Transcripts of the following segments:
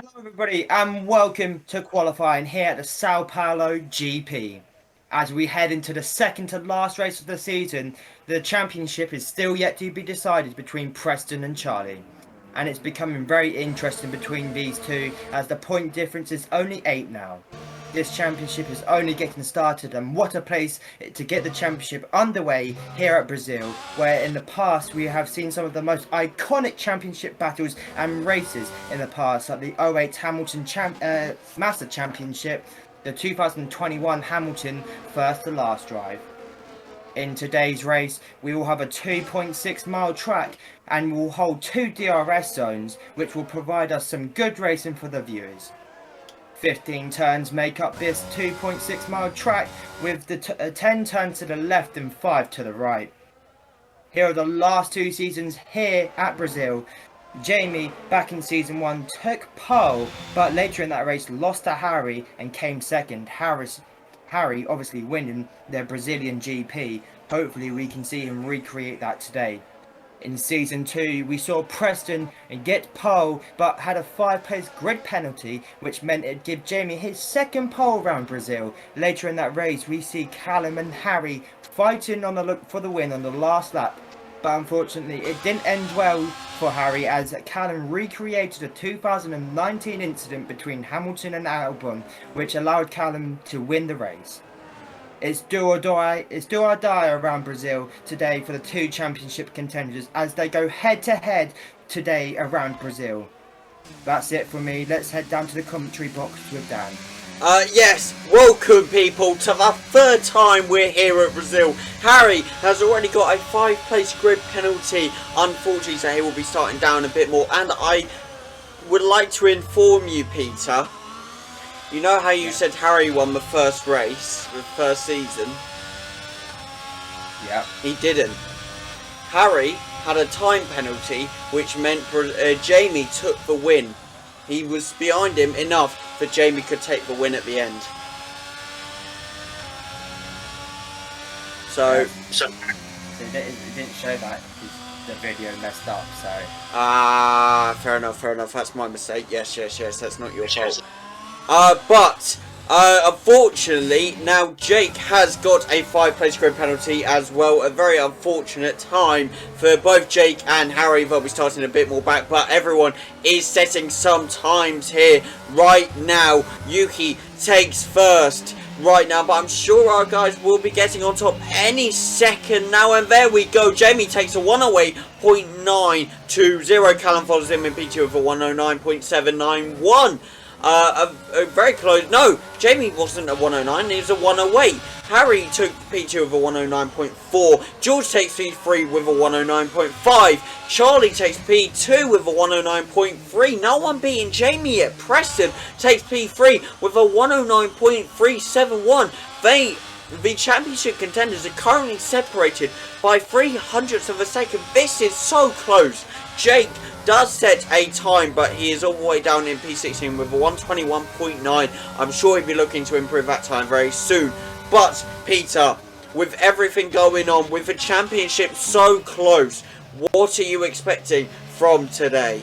Hello, everybody, and welcome to qualifying here at the Sao Paulo GP. As we head into the second to last race of the season, the championship is still yet to be decided between Preston and Charlie. And it's becoming very interesting between these two as the point difference is only 8 now. This championship is only getting started, and what a place to get the championship underway here at Brazil, where in the past we have seen some of the most iconic championship battles and races in the past, like the '08 Hamilton Master Championship, the 2021 Hamilton first to last drive. In today's race, we will have a 2.6 mile track and we'll hold 2 DRS zones, which will provide us some good racing for the viewers. 15 turns make up this 2.6 mile track, with the 10 turns to the left and 5 to the right. Here are the last 2 seasons here at Brazil. Jamie, back in season 1, took pole, but later in that race lost to Harry and came second. Harry obviously winning the Brazilian GP. Hopefully we can see him recreate that today. In season 2, we saw Preston get pole, but had a 5-place grid penalty, which meant it'd give Jamie his second pole around Brazil. Later in that race, we see Callum and Harry fighting on the look for the win on the last lap. But unfortunately, it didn't end well for Harry, as Callum recreated a 2019 incident between Hamilton and Albon, which allowed Callum to win the race. It's do or die around Brazil today for the 2 championship contenders as they go head to head today around Brazil. That's it for me. Let's head down to the commentary box with Dan. Yes, welcome people to the 3rd time we're here at Brazil. Harry has already got a 5-place grid penalty, unfortunately, so he will be starting down a bit more. And I would like to inform you, Peter, you know how you said Harry won the first race, the first season? Yeah. He didn't. Harry had a time penalty, which meant Jamie took the win. He was behind him enough that Jamie could take the win at the end. So It didn't show that because the video messed up, so... fair enough, that's my mistake. Yes, that's not your fault. But unfortunately, now Jake has got a 5-place grid penalty as well. A very unfortunate time for both Jake and Harry. They'll be starting a bit more back, but everyone is setting some times here right now. Yuki takes first right now, but I'm sure our guys will be getting on top any second now. And there we go. Jamie takes a 108.920. Callum follows him in P2 with a 109.791. Very close. No, Jamie wasn't a 109, he was a 108. Harry took P2 with a 109.4. George takes P3 with a 109.5. Charlie takes P2 with a 109.3. No one beating Jamie yet. Preston takes P3 with a 109.371. The championship contenders are currently separated by 0.03 of a second. This is so close. Jake does set a time, but he is all the way down in P16 with a 121.9. I'm sure he'll be looking to improve that time very soon. But, Peter, with everything going on, with the championship so close, what are you expecting from today?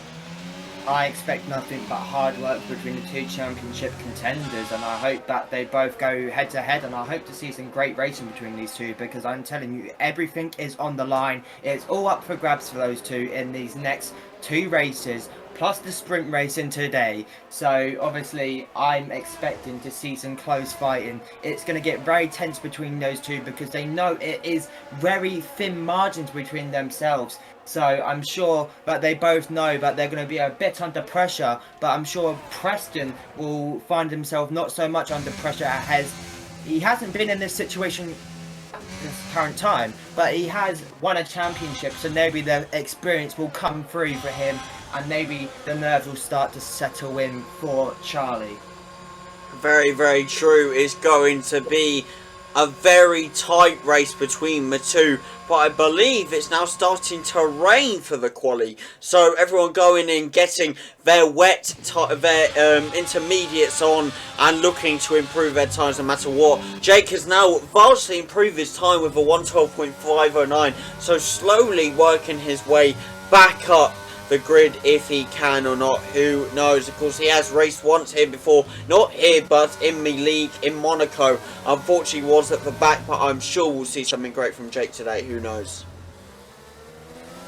I expect nothing but hard work between the 2 championship contenders, and I hope that they both go head to head, and I hope to see some great racing between these 2, because I'm telling you, everything is on the line. It's all up for grabs for those 2 in these next 2 races, plus the sprint racing today. So obviously I'm expecting to see some close fighting. It's going to get very tense between those 2 because they know it is very thin margins between themselves. So I'm sure that they both know that they're going to be a bit under pressure, but I'm sure Preston will find himself not so much under pressure, as he hasn't been in this situation this current time, but he has won a championship, so maybe the experience will come through for him, and maybe the nerves will start to settle in for Charlie. Very, very true. It's going to be a very tight race between the 2, but I believe it's now starting to rain for the quali, so everyone going in, getting their intermediates on and looking to improve their times no matter what. Jake has now vastly improved his time with a 112.509, so slowly working his way back up the grid if he can or not. Who knows? Of course, he has raced once here before. Not here, but in the league in Monaco. Unfortunately, was at the back, but I'm sure we'll see something great from Jake today. Who knows?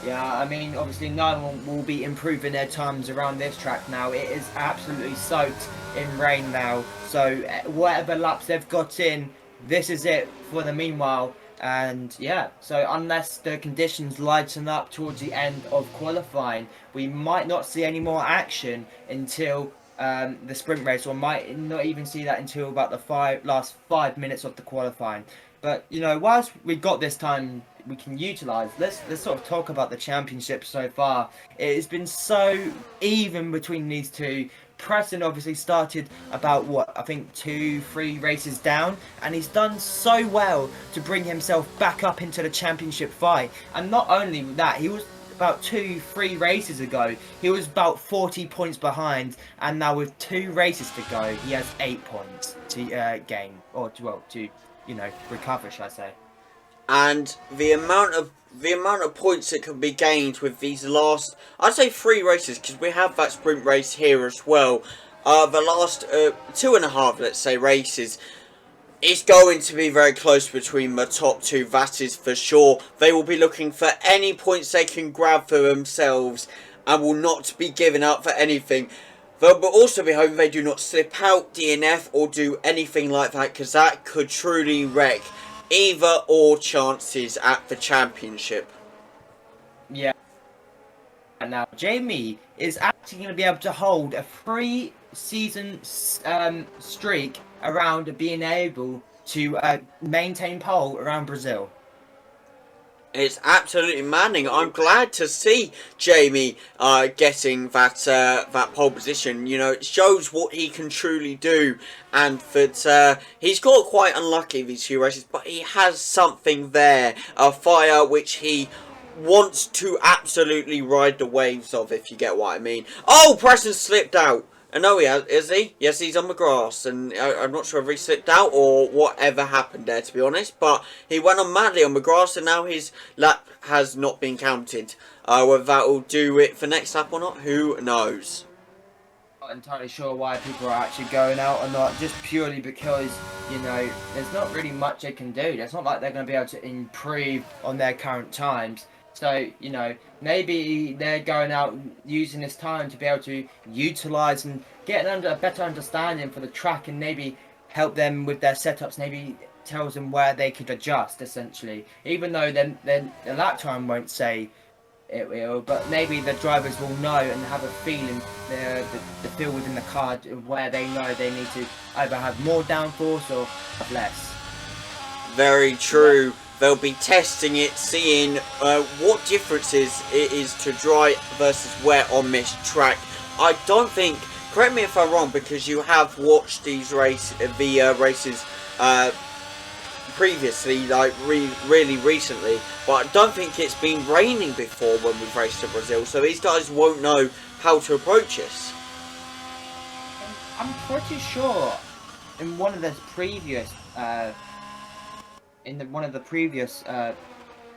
Yeah, I mean, obviously no one will be improving their times around this track now. It is absolutely soaked in rain now. So whatever laps they've got in, this is it for the meanwhile. And yeah, so unless the conditions lighten up towards the end of qualifying, we might not see any more action until the sprint race, or might not even see that until about the last 5 minutes of the qualifying. But you know, whilst we got this time we can utilise, let's sort of talk about the championship so far. It has been so even between these two. Preston obviously started about what I think 2-3 races down, and he's done so well to bring himself back up into the championship fight. And not only that, he was about 2-3 races ago, he was about 40 points behind, and now with 2 races to go, he has 8 points to gain, or to recover, should I say. And the amount of points that can be gained with these last, I'd say 3 races, because we have that sprint race here as well. The last 2.5, let's say, races, it's going to be very close between the top 2, that is for sure. They will be looking for any points they can grab for themselves and will not be giving up for anything. They'll also be hoping they do not slip out DNF or do anything like that, because that could truly wreck either or chances at the championship. Yeah. And now Jamie is actually going to be able to hold a 3-season streak around being able to maintain pole around Brazil. It's absolutely maddening. I'm glad to see Jamie getting that pole position. You know, it shows what he can truly do, and that he's got quite unlucky these few races, but he has something there, a fire which he wants to absolutely ride the waves of, if you get what I mean. Oh, Preston slipped out. No, he has, is he? Yes, he's on the grass, and I'm not sure if he slipped out or whatever happened there, to be honest, but he went on madly on the grass, and now his lap has not been counted. Whether that will do it for next lap or not, who knows? Not entirely sure why people are actually going out or not, just purely because, you know, there's not really much they can do. It's not like they're going to be able to improve on their current times. So, you know, maybe they're going out using this time to be able to utilise and get a better understanding for the track, and maybe help them with their setups, maybe tells them where they could adjust, essentially. Even though then the lap time won't say it will, but maybe the drivers will know and have a feeling, the feel within the car where they know they need to either have more downforce or have less. Very true. They'll be testing it, seeing what differences it is to dry versus wet on this track. I don't think, correct me if I'm wrong, because you have watched these races previously, like really recently, but I don't think it's been raining before when we've raced to Brazil, so these guys won't know how to approach this. I'm pretty sure in one of the previous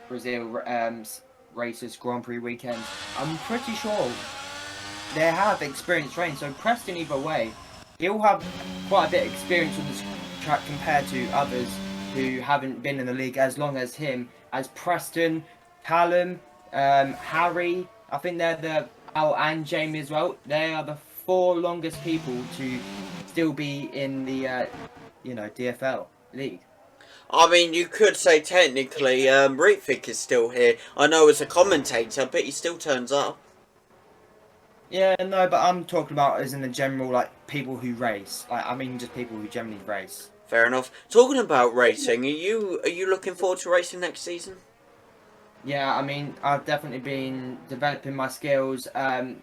Brazil races, Grand Prix weekends, I'm pretty sure they have experienced rain. So Preston, either way, he'll have quite a bit of experience on this track compared to others who haven't been in the league as long as him. As Preston, Callum, Harry, I think and Jamie as well. They are the 4 longest people to still be in the DFL league. I mean, you could say technically, Ritvik is still here. I know as a commentator, but he still turns up. Yeah, no, but I'm talking about as in the general, like, people who race. Like, I mean, just people who generally race. Fair enough. Talking about racing, are you looking forward to racing next season? Yeah, I mean, I've definitely been developing my skills,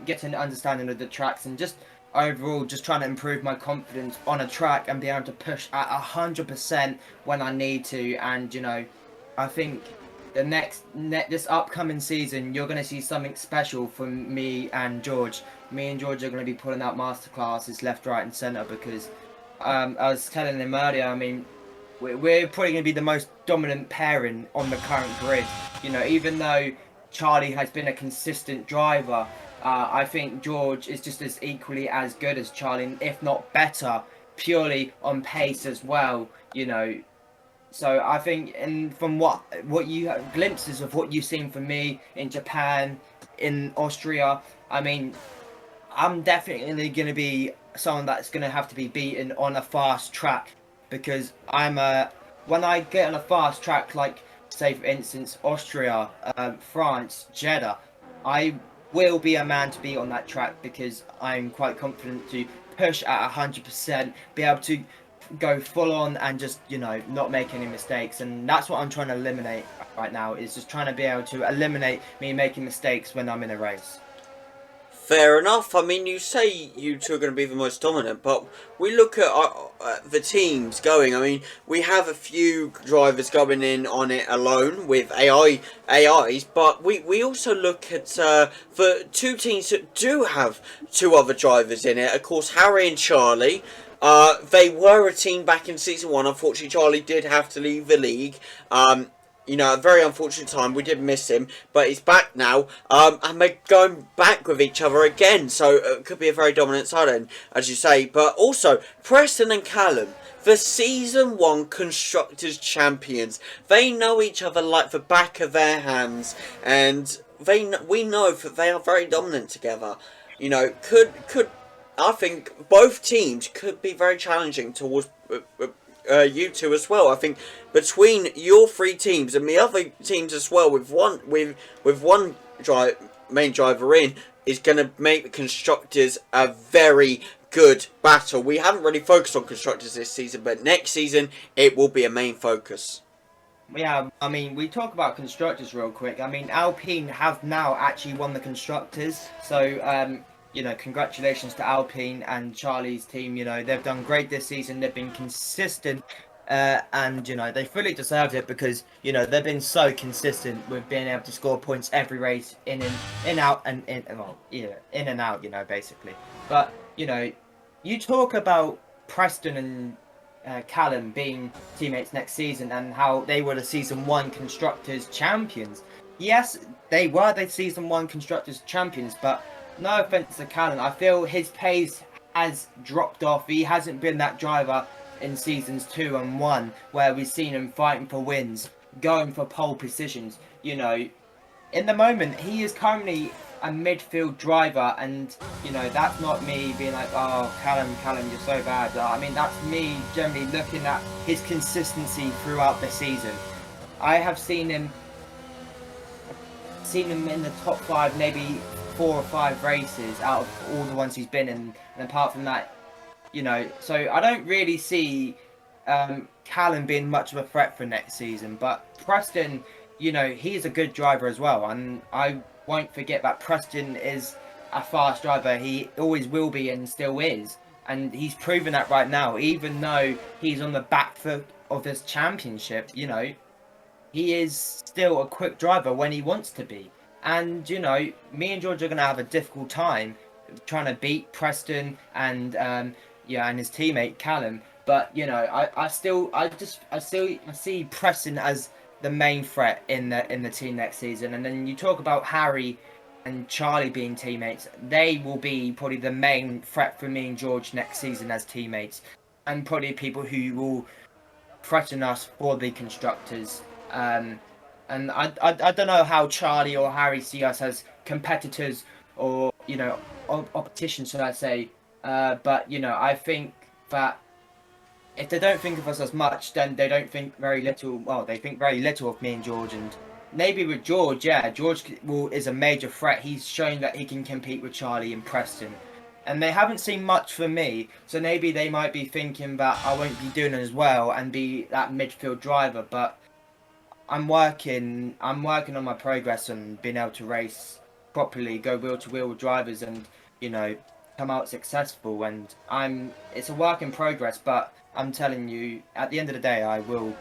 getting an understanding of the tracks, and just overall just trying to improve my confidence on a track and be able to push at 100% when I need to. And you know, I think this upcoming season you're going to see something special from me and George. Me and George are going to be pulling out masterclasses left, right and centre, because I was telling him earlier, I mean, we're probably going to be the most dominant pairing on the current grid. You know, even though Charlie has been a consistent driver, I think George is just as equally as good as Charlie, if not better, purely on pace as well. So I think, and from what you have glimpses of what you've seen from me in Japan, in Austria, I mean, I'm definitely going to be someone that's going to have to be beaten on a fast track because when I get on a fast track, like say for instance Austria, France, Jeddah, I will be a man to beat on that track because I'm quite confident to push at 100%, be able to go full on and just not make any mistakes, and that's what I'm trying to eliminate right now, is just trying to be able to eliminate me making mistakes when I'm in a race. Fair enough. I mean, you say you two are going to be the most dominant, but we look at the teams going. I mean, we have a few drivers going in on it alone with AIs, but we also look at the two teams that do have two other drivers in it. Of course, Harry and Charlie. They were a team back in season 1. Unfortunately, Charlie did have to leave the league. A very unfortunate time. We did miss him, but he's back now. And they're going back with each other again, so it could be a very dominant side end, as you say. But also, Preston and Callum, the season 1 constructors champions. They know each other like the back of their hands, and we know that they are very dominant together. Could I think both teams could be very challenging towards you two as well. I think between your 3 teams and the other teams as well, with one main driver in, is going to make the constructors a very good battle. We haven't really focused on constructors this season, but next season it will be a main focus. Yeah, I mean, we talk about constructors real quick. I mean, Alpine have now actually won the constructors, so congratulations to Alpine and Charlie's team. They've done great this season. They've been consistent, and they fully deserved it because they've been so consistent with being able to score points every race, in out and in, well, yeah, in and out. Basically. But you talk about Preston and Callum being teammates next season and how they were the season 1 constructors champions. Yes, they were the season 1 constructors champions, but no offense to Callum, I feel his pace has dropped off. He hasn't been that driver in seasons 2 and 1 where we've seen him fighting for wins, going for pole positions. In the moment, he is currently a midfield driver, and that's not me being like, oh, Callum, you're so bad. I mean, that's me generally looking at his consistency throughout the season. I have seen him in the top 5, maybe 4 or 5 races out of all the ones he's been in, and apart from that, so I don't really see Callum being much of a threat for next season. But Preston, he's a good driver as well, and I won't forget that Preston is a fast driver. He always will be and still is, and he's proven that right now. Even though he's on the back foot of this championship, he is still a quick driver when he wants to be. And me and George are going to have a difficult time trying to beat Preston and and his teammate Callum. But I see Preston as the main threat in the team next season. And then you talk about Harry and Charlie being teammates. They will be probably the main threat for me and George next season as teammates, and probably people who will threaten us for the constructors. And I don't know how Charlie or Harry see us as competitors or opposition, should I say? But I think that if they don't think of us as much, then they don't think very little. Well, they think very little of me and George. And maybe with George, yeah, George is a major threat. He's shown that he can compete with Charlie and Preston, and they haven't seen much from me. So maybe they might be thinking that I won't be doing as well and be that midfield driver. But I'm working on my progress and being able to race properly, go wheel to wheel with drivers, and come out successful. And it's a work in progress, but I'm telling you, at the end of the day, I will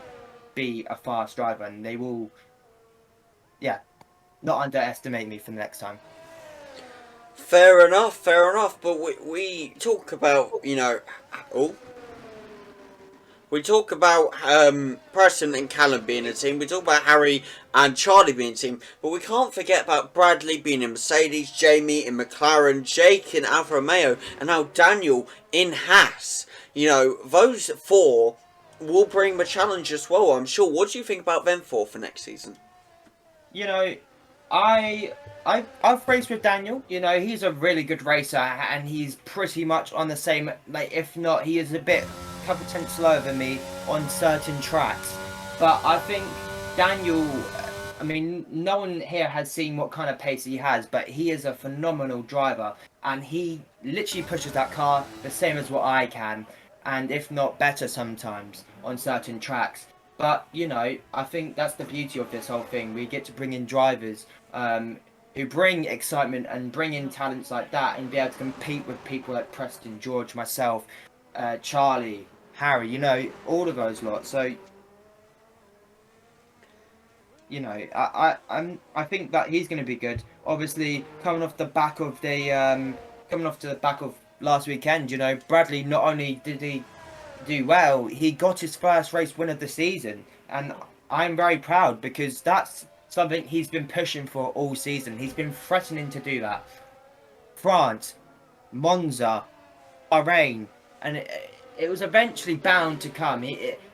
be a fast driver, and they will, not underestimate me for the next time. Fair enough. But we talk about We talk about Preston and Callum being a team. We talk about Harry and Charlie being a team. But we can't forget about Bradley being in Mercedes, Jamie in McLaren, Jake in Alfa Romeo, and now Daniel in Haas. You know, those four will bring the challenge as well, I'm sure. What do you think about them four for next season? You know, I've raced with Daniel. You know, he's a really good racer, and he's pretty much on the same. Like, if not, he is a couple tenths slower than me on certain tracks. But I think Daniel. I mean, no one here has seen what kind of pace he has, but he is a phenomenal driver, and he literally pushes that car the same as what I can, and if not better sometimes on certain tracks. But, you know, I think that's the beauty of this whole thing. We get to bring in drivers who bring excitement and bring in talents like that and be able to compete with people like Preston, George, myself, Charlie, Harry, you know, all of those lot. So, you know, I think that he's going to be good. Obviously, coming off the back of last weekend, you know, Bradley, not only did he do well, he got his first race win of the season, and I'm very proud because that's something he's been pushing for all season. He's been threatening to do that. France, Monza, Bahrain, and it was eventually bound to come.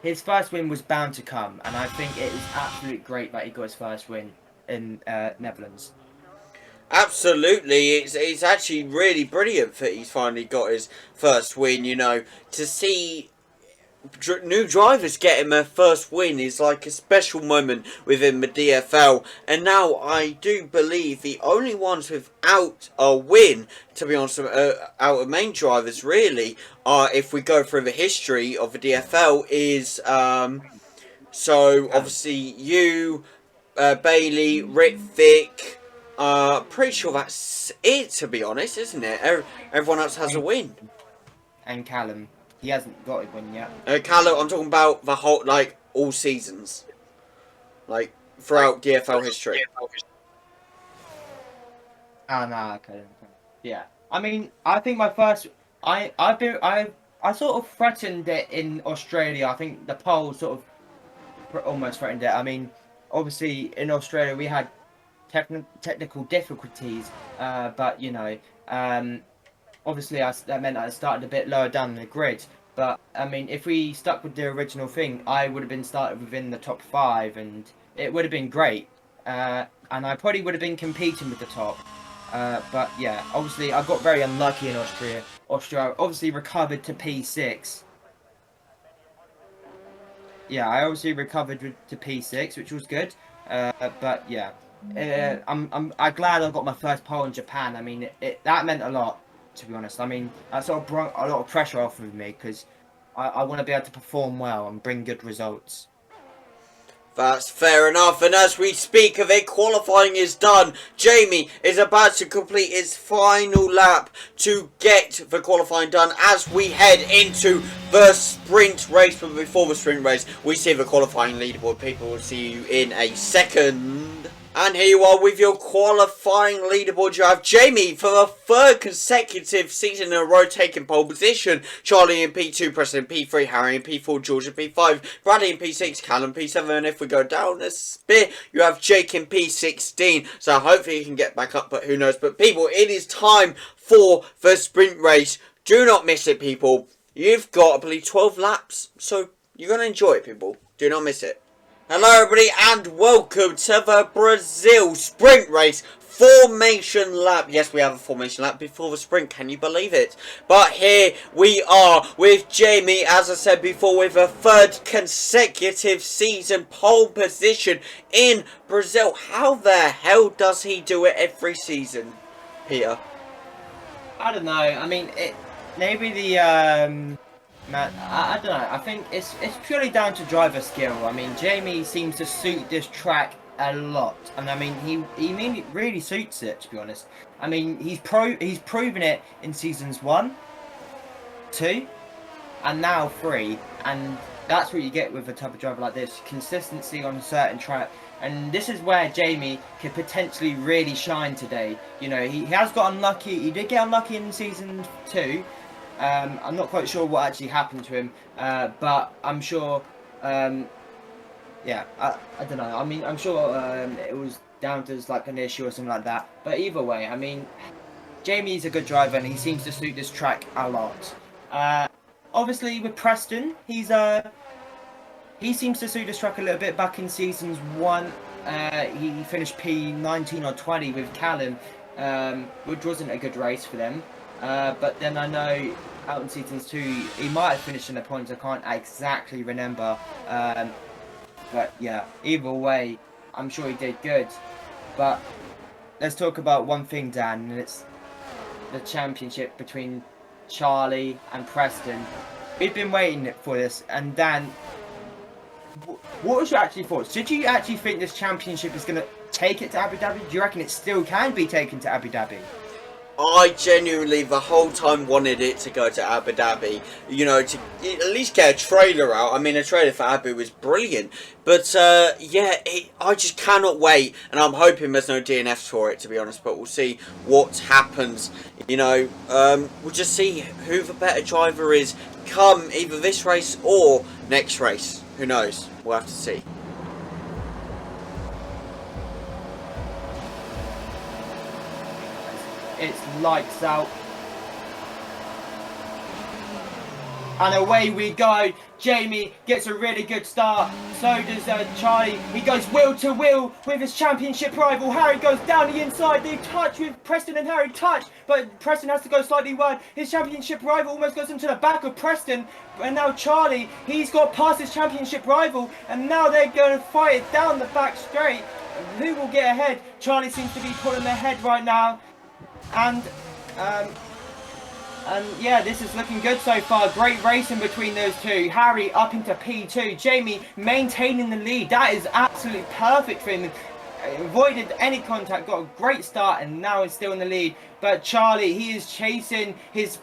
His first win was bound to come, and I think it is absolutely great that he got his first win in Netherlands. Absolutely, it's actually really brilliant that he's finally got his first win. You know, to see new drivers getting their first win is like a special moment within the DFL. And now I do believe the only ones without a win, to be honest, out of main drivers really, are, if we go through the history of the DFL, is obviously you, Bailey, Ritvic. Pretty sure that's it, to be honest, isn't it? Everyone else has a win. And Callum, he hasn't got a win yet. Callum, I'm talking about the whole, like, all seasons. Like, throughout DFL history. Oh, no, okay. Yeah. I mean, I think my first... I sort of threatened it in Australia. I think the poll sort of almost threatened it. I mean, obviously, in Australia, we had technical difficulties, but, you know... obviously, that meant I started a bit lower down the grid. But, I mean, if we stuck with the original thing, I would have been started within the top 5, and it would have been great. And I probably would have been competing with the top. But, yeah, obviously, I got very unlucky in Austria. Austria obviously recovered to P6. Yeah, I obviously recovered to P6, which was good. But, yeah. I'm glad I got my first pole in Japan. I mean, that meant a lot, to be honest. I mean, that sort of brought a lot of pressure off of me because I want to be able to perform well and bring good results. That's fair enough, and as we speak of it, qualifying is done. Jamie is about to complete his final lap to get the qualifying done as we head into the sprint race. But before the sprint race, we see the qualifying leaderboard. People will see you in a second. And here you are with your qualifying leaderboard. You have Jamie for the third consecutive season in a row taking pole position. Charlie in P2, Preston in P3, Harry in P4, George in P5, Bradley in P6, Callum P7. And if we go down a bit, you have Jake in P16. So hopefully he can get back up, but who knows. But people, it is time for the sprint race. Do not miss it, people. You've got, I believe, 12 laps. So you're going to enjoy it, people. Do not miss it. Hello everybody and welcome to the Brazil sprint race formation lap. Yes, we have a formation lap before the sprint, can you believe it? But here we are with Jamie, as I said before, with a third consecutive season pole position in Brazil. How the hell does he do it every season, Peter? I don't know, I mean, maybe the... Man, I don't know. I think it's purely down to driver skill. I mean, Jamie seems to suit this track a lot, and I mean, he really suits it, to be honest. I mean, he's proven it in seasons 1, 2, and now 3, and that's what you get with a type of driver like this: consistency on a certain track. And this is where Jamie could potentially really shine today. You know, he has got unlucky. He did get unlucky in season 2. I'm not quite sure what actually happened to him, but I'm sure. Yeah, I don't know. I mean, I'm sure it was down to like an issue or something like that. But either way, I mean, Jamie's a good driver and he seems to suit this track a lot. Obviously, with Preston, he seems to suit this track a little bit. Back in seasons 1, he finished P19 or 20 with Callum, which wasn't a good race for them. But then I know out in seasons 2, he might have finished in the points. I can't exactly remember. But yeah, either way, I'm sure he did good. But let's talk about one thing, Dan, and it's the championship between Charlie and Preston. We've been waiting for this, and Dan, what was your actual thoughts? Did you actually think this championship is going to take it to Abu Dhabi? Do you reckon it still can be taken to Abu Dhabi? I genuinely the whole time wanted it to go to Abu Dhabi, you know, to at least get a trailer out. I mean, a trailer for Abu was brilliant, but yeah, I just cannot wait, and I'm hoping there's no DNFs for it, to be honest, but we'll see what happens. You know, we'll just see who the better driver is come either this race or next race. Who knows? We'll have to see. It's lights out. And away we go. Jamie gets a really good start. So does Charlie. He goes wheel to wheel with his championship rival. Harry goes down the inside. They touch with Preston and Harry touch. But Preston has to go slightly wide. His championship rival almost goes into the back of Preston. And now Charlie, he's got past his championship rival. And now they're going to fight it down the back straight. Who will get ahead? Charlie seems to be pulling ahead right now. And yeah, this is looking good so far. Great racing between those two. Harry up into P2. Jamie maintaining the lead. That is absolutely perfect for him. Avoided any contact, got a great start, and now is still in the lead. But Charlie, he is chasing his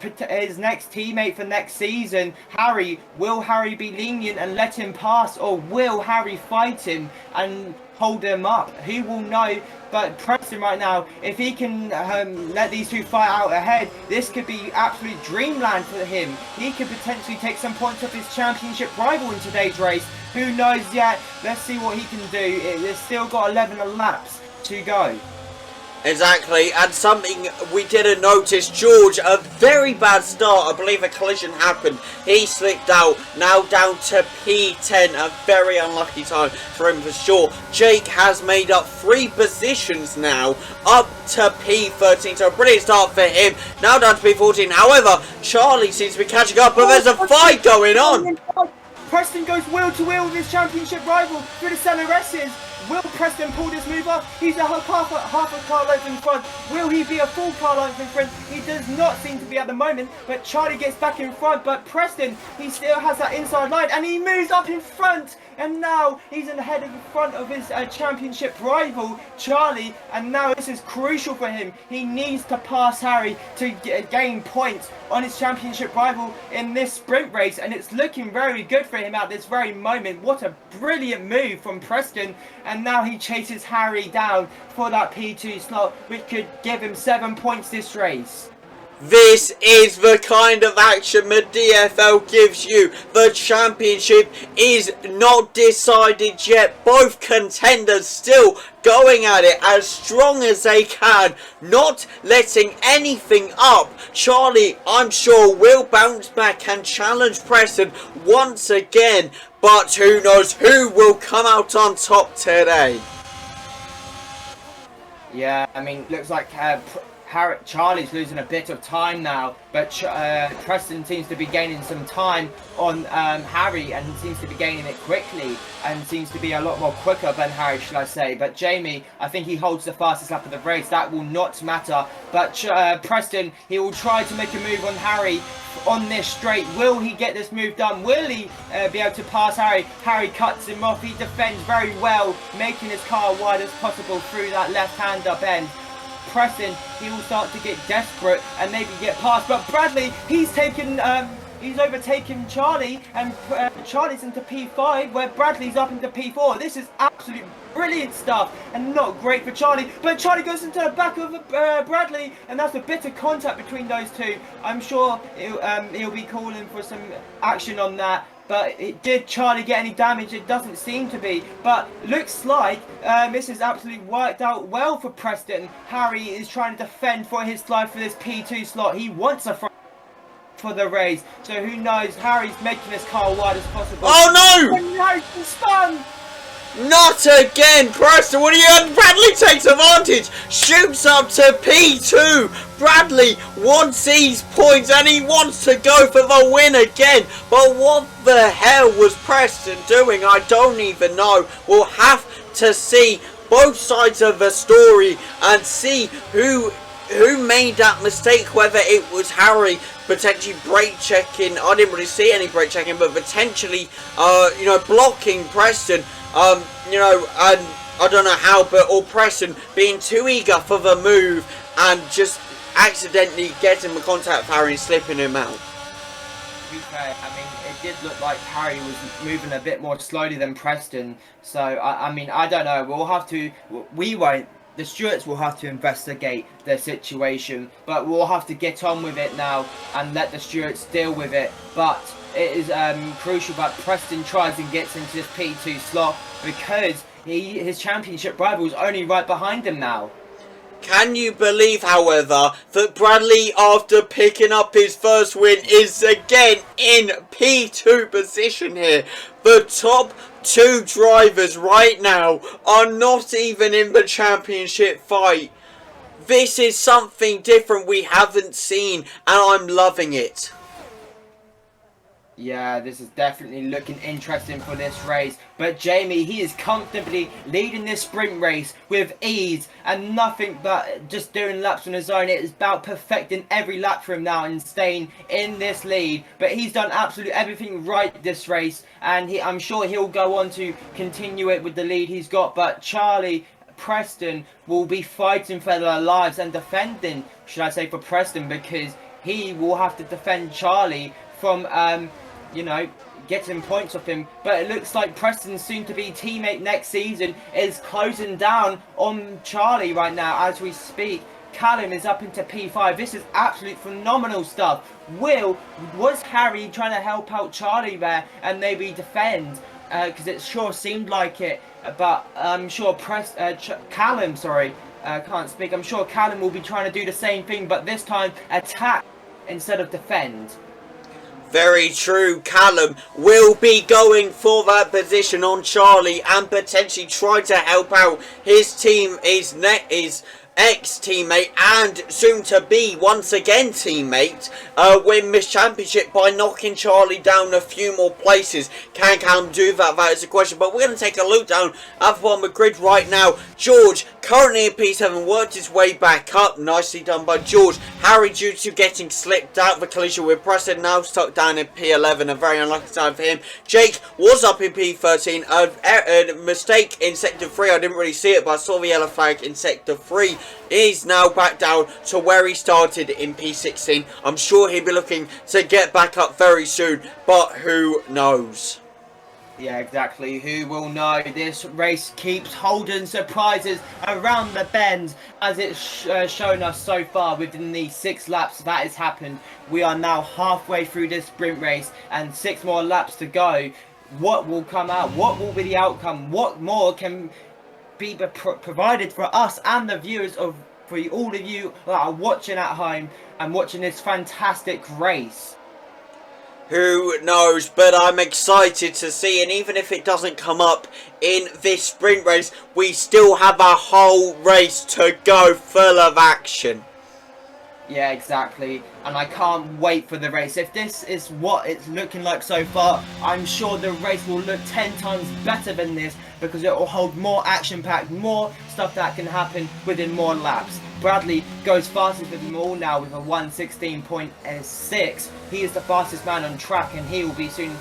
next teammate for next season. Harry, will Harry be lenient and let him pass, or will Harry fight him and hold him up? Who will know? But Preston right now, if he can let these two fight out ahead, this could be absolute dreamland for him. He could potentially take some points off his championship rival in today's race. Who knows yet? Let's see what he can do. There's still got 11 laps to go. Exactly, and something we didn't notice, George, a very bad start. I believe a collision happened. He slipped out, now down to P10, a very unlucky time for him for sure. Jake has made up 3 positions now, up to P13, so a brilliant start for him. Now down to P14, however, Charlie seems to be catching up, but there's a fight going on. Preston goes wheel to wheel with his championship rival through the CLRSs. Will Preston pull this move off? He's a half a car length in front. Will he be a full car length in front? He does not seem to be at the moment, but Charlie gets back in front. But Preston, he still has that inside line, and he moves up in front. And now he's in the head of the front of his championship rival, Charlie. And now this is crucial for him. He needs to pass Harry to gain points on his championship rival in this sprint race. And it's looking very good for him at this very moment. What a brilliant move from Preston. And now he chases Harry down for that P2 slot, which could give him 7 points this race. This is the kind of action the DFL gives you. The championship is not decided yet. Both contenders still going at it as strong as they can, not letting anything up. Charlie, I'm sure, will bounce back and challenge Preston once again. But who knows who will come out on top today? Yeah, I mean, looks like Charlie's losing a bit of time now, but Preston seems to be gaining some time on Harry, and seems to be gaining it quickly, and seems to be a lot more quicker than Harry, should I say. But Jamie, I think he holds the fastest lap of the race. That will not matter. But Preston, he will try to make a move on Harry on this straight. Will he get this move done? Will he be able to pass Harry? Harry cuts him off. He defends very well, making his car wide as possible through that left-hand up end. Preston, he will start to get desperate and maybe get past, but Bradley, he's taken He's overtaken Charlie, and Charlie's into P5, where Bradley's up into P4. This is absolute brilliant stuff, and not great for Charlie. But Charlie goes into the back of Bradley, and that's a bit of contact between those two. I'm sure he'll be calling for some action on that. But did Charlie get any damage? It doesn't seem to be. But looks like this has absolutely worked out well for Preston. Harry is trying to defend for his life for this P2 slot. He wants a front for the race. So who knows? Harry's making this car wide as possible. Oh no! And Harry's spun! Not again! Preston, what do you? Bradley takes advantage! Shoots up to P2! Bradley wants these points and he wants to go for the win again! But what the hell was Preston doing? I don't even know. We'll have to see both sides of the story and see who made that mistake, whether it was Harry potentially brake checking. I didn't really see any brake checking, but potentially blocking Preston. And I don't know how, but or Preston being too eager for the move and just accidentally getting the contact with Harry and slipping him out. To be fair, I mean, it did look like Harry was moving a bit more slowly than Preston. So, I mean, I don't know. We'll have to. We won't. The Stewarts will have to investigate their situation, but we'll have to get on with it now and let the Stewarts deal with it. But it is crucial that Preston tries and gets into this P2 slot because his championship rival is only right behind him now. Can you believe, however, that Bradley, after picking up his first win, is again in P2 position here? The top two drivers right now are not even in the championship fight. This is something different we haven't seen, and I'm loving it. Yeah, this is definitely looking interesting for this race. But Jamie, he is comfortably leading this sprint race with ease and nothing but just doing laps on his own. It is about perfecting every lap for him now and staying in this lead. But he's done absolutely everything right this race, and I'm sure he'll go on to continue it with the lead he's got. But Preston will be fighting for their lives and defending, should I say, for Preston, because he will have to defend Charlie from getting points off him. But it looks like Preston's soon-to-be teammate next season is closing down on Charlie right now as we speak. Callum is up into P5. This is absolute phenomenal stuff. Was Harry trying to help out Charlie there and maybe defend? Because it sure seemed like it. But I'm sure Callum, can't speak. I'm sure Callum will be trying to do the same thing, but this time attack instead of defend. Very true. Callum will be going for that position on Charlie and potentially try to help out his team, his ex-teammate and soon-to-be once again teammate win this championship by knocking Charlie down a few more places. Can Callum do that? That is the question. But we're going to take a look down at the bottom of the grid right now. George, currently in P7, worked his way back up. Nicely done by George. Harry, due to getting slipped out of the collision with Preston, now stuck down in P11. A very unlucky time for him. Jake was up in P13. A mistake in Sector 3. I didn't really see it, but I saw the yellow flag in Sector 3. He's now back down to where he started in P16. I'm sure he'll be looking to get back up very soon, but who knows? Yeah, exactly. Who will know? This race keeps holding surprises around the bends, as it's shown us so far within the 6 laps that has happened. We are now halfway through this sprint race and 6 more laps to go. What will come out? What will be the outcome? What more can be provided for us and the viewers for all of you that are watching at home and watching this fantastic race? Who knows, but I'm excited to see, and even if it doesn't come up in this sprint race, we still have a whole race to go full of action. Yeah, exactly, and I can't wait for the race. If this is what it's looking like so far, I'm sure the race will look 10 times better than this, because it will hold more action-packed, more stuff that can happen within more laps. Bradley goes fastest of them all now with a 1:16.6. He is the fastest man on track, and he will be soon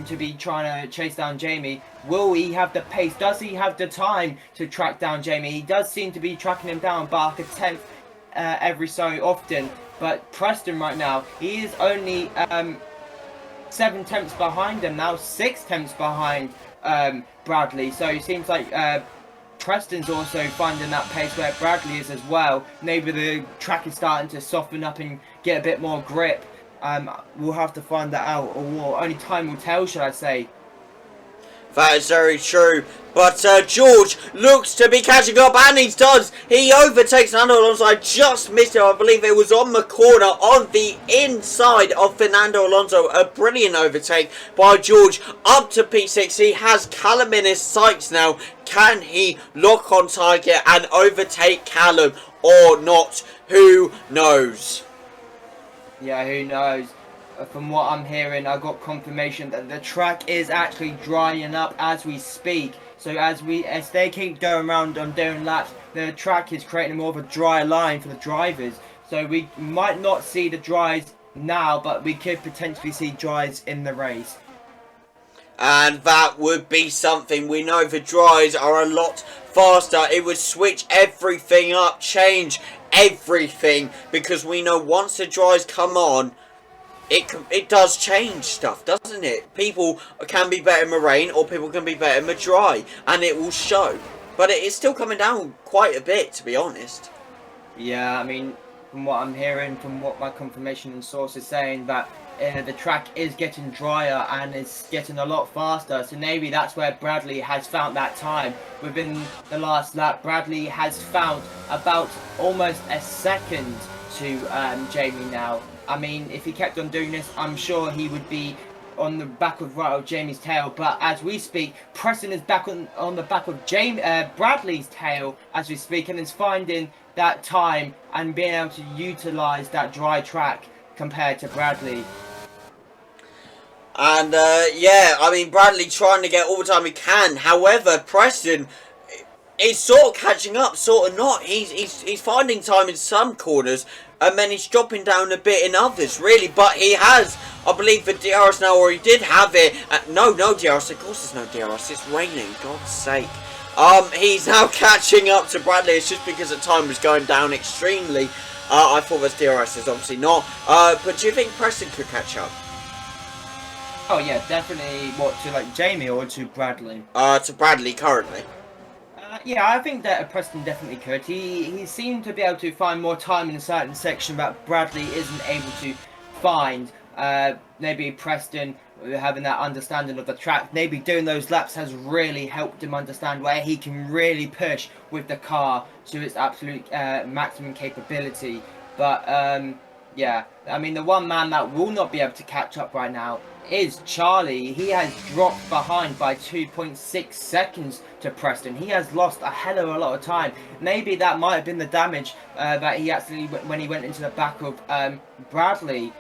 to be trying to chase down Jamie. Will he have the pace? Does he have the time to track down Jamie? He does seem to be tracking him down by like a 10th every so often. But Preston right now, he is only 7 tenths behind him now, 6 tenths behind Bradley. So it seems like Preston's also finding that pace where Bradley is as well. Maybe the track is starting to soften up and get a bit more grip. We'll have to find that out, or only time will tell, should I say. That is very true. But George looks to be catching up, and he does. He overtakes Fernando Alonso. I just missed it. I believe it was on the corner on the inside of Fernando Alonso. A brilliant overtake by George up to P6. He has Callum in his sights now. Can he lock on target and overtake Callum or not? Who knows? Yeah, who knows? From what I'm hearing, I got confirmation that the track is actually drying up as we speak. So as they keep going around and doing laps, the track is creating more of a dry line for the drivers. So we might not see the dries now, but we could potentially see dries in the race. And that would be something. We know the dries are a lot faster. It would switch everything up, change everything, because we know once the dries come on, it does change stuff, doesn't it? People can be better in the rain, or people can be better in the dry, and it will show. But it is still coming down quite a bit, to be honest. Yeah, I mean, from what I'm hearing, from what my confirmation and source is saying, that the track is getting drier and it's getting a lot faster. So maybe that's where Bradley has found that time. Within the last lap, Bradley has found about almost a second to Jamie now. I mean, if he kept on doing this, I'm sure he would be on the back of Jamie's tail. But as we speak, Preston is back on the back of Bradley's tail as we speak, and is finding that time and being able to utilise that dry track compared to Bradley. And yeah, I mean, Bradley trying to get all the time he can. However, Preston is sort of catching up, sort of not. He's finding time in some corners, and then he's dropping down a bit in others, really. But he has, I believe, the DRS now, or he did have it. No DRS. Of course there's no DRS. It's raining, God's sake. He's now catching up to Bradley. It's just because the time was going down extremely. I thought there's DRS, there's obviously not. But do you think Preston could catch up? Oh yeah, definitely. What, to like Jamie or to Bradley? To Bradley currently. Yeah, I think that Preston definitely could. He seemed to be able to find more time in a certain section that Bradley isn't able to find. Maybe Preston having that understanding of the track, maybe doing those laps has really helped him understand where he can really push with the car to its absolute maximum capability. But yeah, I mean, the one man that will not be able to catch up right now is Charlie. He has dropped behind by 2.6 seconds to Preston. He has lost a hell of a lot of time. Maybe that might have been the damage that he actually, when he went into the back of Bradley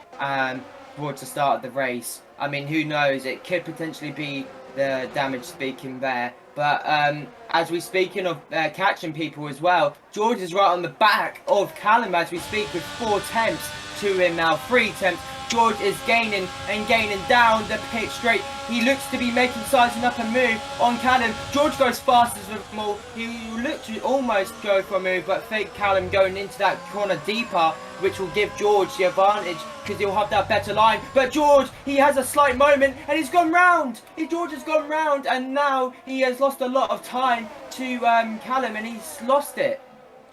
towards the start of the race. I mean, who knows? It could potentially be the damage speaking there. But as we're speaking of catching people as well, George is right on the back of Callum as we speak with 4 tenths to him now, 3 tenths. George is gaining and gaining down the pit straight. He looks to be sizing up a move on Callum. George goes fastest of them all. He looked to almost go for a move, but fake Callum going into that corner deeper, which will give George the advantage because he'll have that better line. But George, he has a slight moment and he's gone round. George has gone round, and now he has lost a lot of time to Callum, and he's lost it.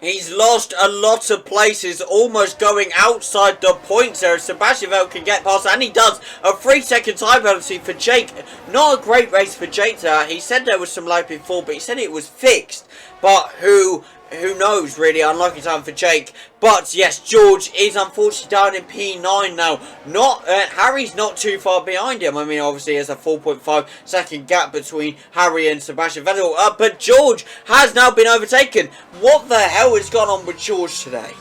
He's lost a lot of places, almost going outside the points there. Sebastian Vettel can get past, and he does. A 3-second time penalty for Jake. Not a great race for Jake there. He said there was some lag before, but he said it was fixed. But who knows, really? Unlucky time for Jake. But yes, George is unfortunately down in P9 now. Harry's not too far behind him. I mean, obviously there's a 4.5 second gap between Harry and Sebastian Vettel. But George has now been overtaken. What the hell has gone on with George today?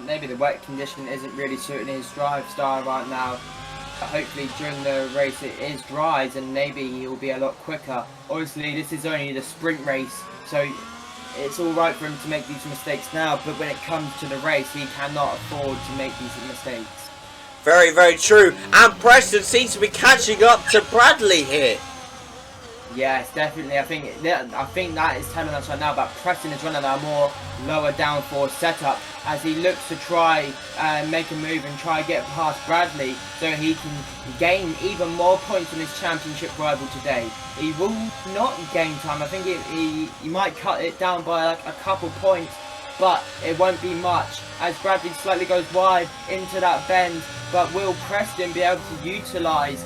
Maybe the wet condition isn't really suiting his drive style right now. Hopefully during the race it is dries and maybe he'll be a lot quicker. Obviously this is only the sprint race, so it's alright for him to make these mistakes now, but when it comes to the race he cannot afford to make these mistakes. Very, very true. And Preston seems to be catching up to Bradley here. Yes, definitely. I think that is telling us right now about Preston is running a more lower downforce setup as he looks to try and make a move and try get past Bradley so he can gain even more points on his championship rival today. He will not gain time. I think he might cut it down by like a couple points, but it won't be much as Bradley slightly goes wide into that bend. But will Preston be able to utilise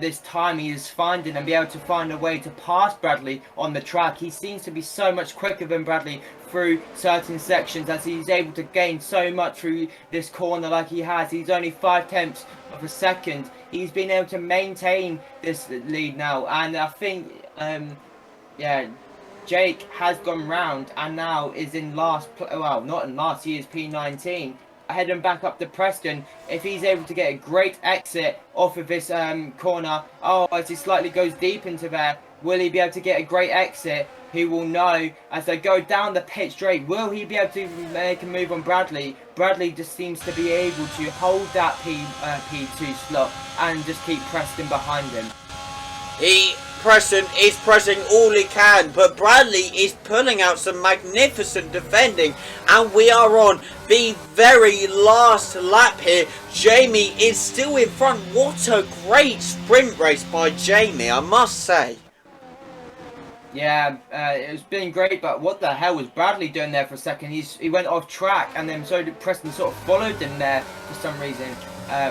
this time he is finding and be able to find a way to pass Bradley on the track? He seems to be so much quicker than Bradley through certain sections as he's able to gain so much through this corner like he has. He's only 5/10 of a second. He's been able to maintain this lead now, and I think yeah, Jake has gone round and now is in last, well, not in last, he is P19. Heading back up to Preston. If he's able to get a great exit off of this corner, oh, as he slightly goes deep into there, will he be able to get a great exit? Who will know as they go down the pit straight? Will he be able to make a move on Bradley? Bradley just seems to be able to hold that P2 slot and just keep Preston behind him. Preston is pressing all he can, but Bradley is pulling out some magnificent defending, and we are on the very last lap here. Jamie is still in front. What a great sprint race by Jamie, I must say. Yeah, it's been great, but what the hell was Bradley doing there for a second? He went off track, and then so did Preston, sort of followed him there for some reason.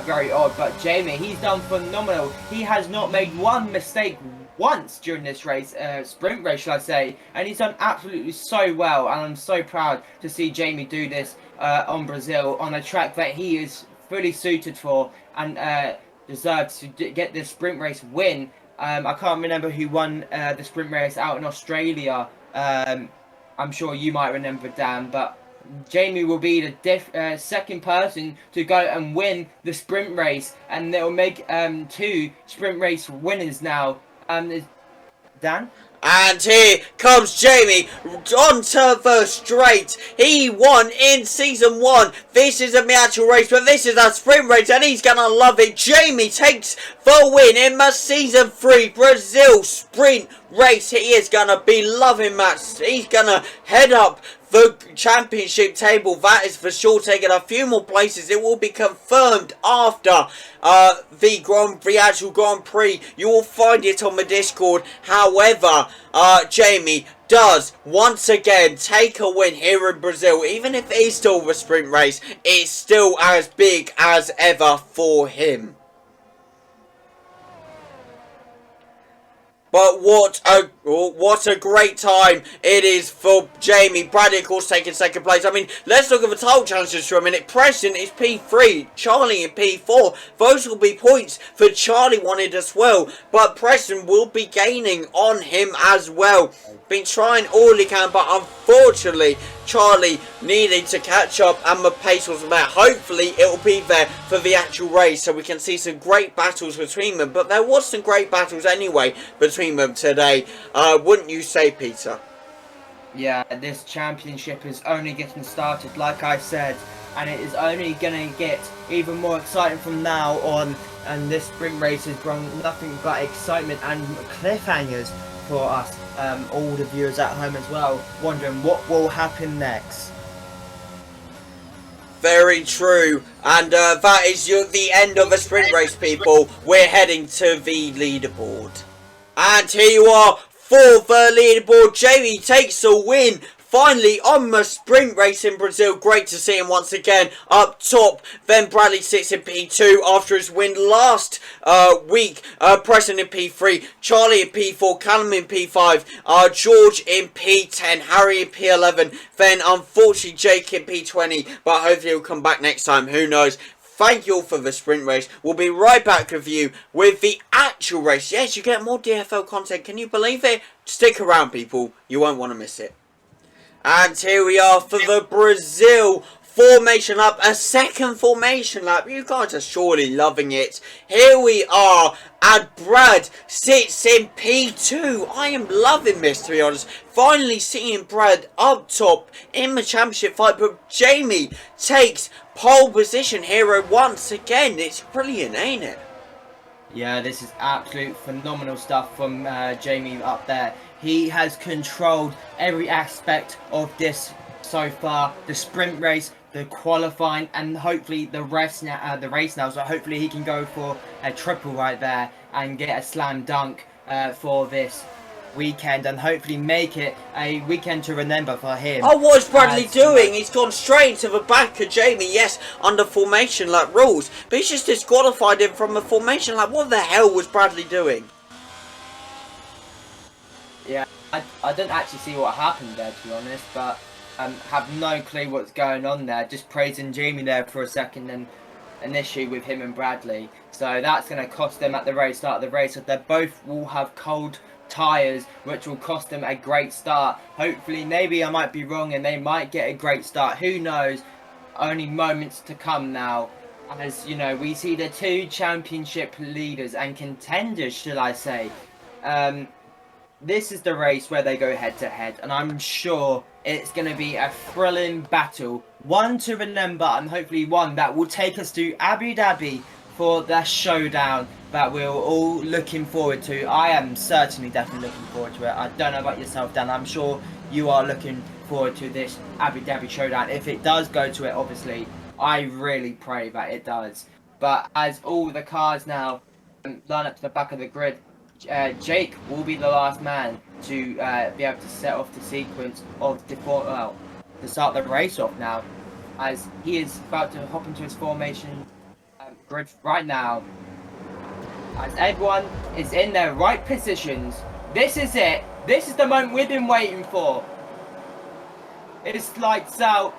Very odd, but Jamie, he's done phenomenal. He has not made one mistake once during this race, sprint race, shall I say, and he's done absolutely so well, and I'm so proud to see Jamie do this on Brazil, on a track that he is fully suited for, and deserves to get this sprint race win. I can't remember who won the sprint race out in Australia. I'm sure you might remember, Dan, but Jamie will be the second person to go and win the sprint race, and they'll make 2 sprint race winners now. Dan? And here comes Jamie onto the straight. He won in season 1. This isn't the actual race, but this is a sprint race, and he's gonna love it. Jamie takes the win in the season 3 Brazil sprint race. He is gonna be loving that. He's gonna head up the championship table, that is for sure, taking a few more places. It will be confirmed after the actual Grand Prix. You will find it on the Discord. However, Jamie does once again take a win here in Brazil. Even if it is still the sprint race, it's still as big as ever for him. But what a great time it is for Jamie. Bradley, of course, taking second place. I mean, let's look at the title challenges for a minute. Preston is P3, Charlie in P4. Those will be points for Charlie wanted as well. But Preston will be gaining on him as well. Been trying all he can, but unfortunately, Charlie needed to catch up and the pace wasn't there. Hopefully, it will be there for the actual race so we can see some great battles between them. But there was some great battles anyway between them today. Wouldn't you say, Peter? Yeah, this championship is only getting started, like I said, and it is only going to get even more exciting from now on, and this sprint race has brought nothing but excitement and cliffhangers for us, all the viewers at home as well, wondering what will happen next. Very true, and that is the end of the sprint race, people. We're heading to the leaderboard. And here you are for the leaderboard. Jamie takes a win finally on the sprint race in Brazil. Great to see him once again up top. Then Bradley sits in P2 after his win last week. Preston in P3, Charlie in P4, Callum in P5, George in P10, Harry in P11. Then unfortunately Jake in P20, but hopefully he'll come back next time. Who knows? Thank you all for the sprint race. We'll be right back with you with the actual race. Yes, you get more DFL content. Can you believe it? Stick around, people. You won't want to miss it. And here we are for the Brazil formation lap. A second formation lap. You guys are surely loving it. Here we are. And Brad sits in P2. I am loving this, to be honest. Finally seeing Brad up top in the championship fight. But Jamie takes pole position here once again. It's brilliant, ain't it? Yeah, this is absolute phenomenal stuff from Jamie up there. He has controlled every aspect of this so far. The sprint race, the qualifying, and hopefully the race now. So hopefully he can go for a triple right there and get a slam dunk for this weekend, and hopefully make it a weekend to remember for him. Oh, what is Bradley doing? He's gone straight into the back of Jamie, yes, under formation like rules, but he's just disqualified him from a formation. Like, what the hell was Bradley doing? Yeah, I don't actually see what happened there, to be honest, but have no clue what's going on there. Just praising Jamie there for a second, and an issue with him and Bradley. So that's going to cost them at the start of the race. So they both will have cold tyres, which will cost them a great start. Hopefully, maybe I might be wrong and they might get a great start. Who knows? Only moments to come now. As you know, we see the two championship leaders and contenders, should I say. This is the race where they go head to head, and I'm sure it's going to be a thrilling battle. One to remember, and hopefully one that will take us to Abu Dhabi for the showdown that we're all looking forward to. I am certainly definitely looking forward to it. I don't know about yourself, Dan. I'm sure you are looking forward to this Abu Dhabi showdown. If it does go to it, obviously, I really pray that it does. But as all the cars now line up to the back of the grid, Jake will be the last man to be able to set off the sequence of to start the race off now, as he is about to hop into his formation grid right now. As everyone is in their right positions, this is it. This is the moment we've been waiting for. It's lights out.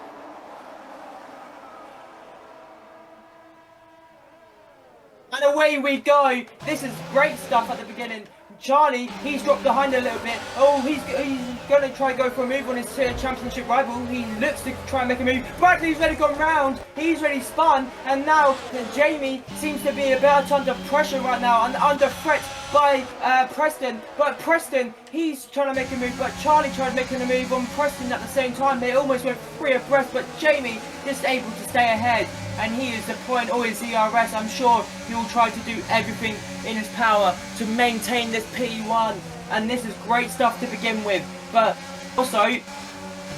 And away we go. This is great stuff at the beginning. Charlie, he's dropped behind a little bit. Oh, he's going to try and go for a move on his championship rival. He looks to try and make a move. Bradley's already gone round. He's already spun. And now Jamie seems to be about under pressure right now and under threat by Preston. But Preston, he's trying to make a move. But Charlie tried making a move on Preston at the same time. They almost went free abreast. But Jamie just able to stay ahead. And he is deploying all his ERS. I'm sure he'll try to do everything in his power to maintain this P1. And this is great stuff to begin with. But also,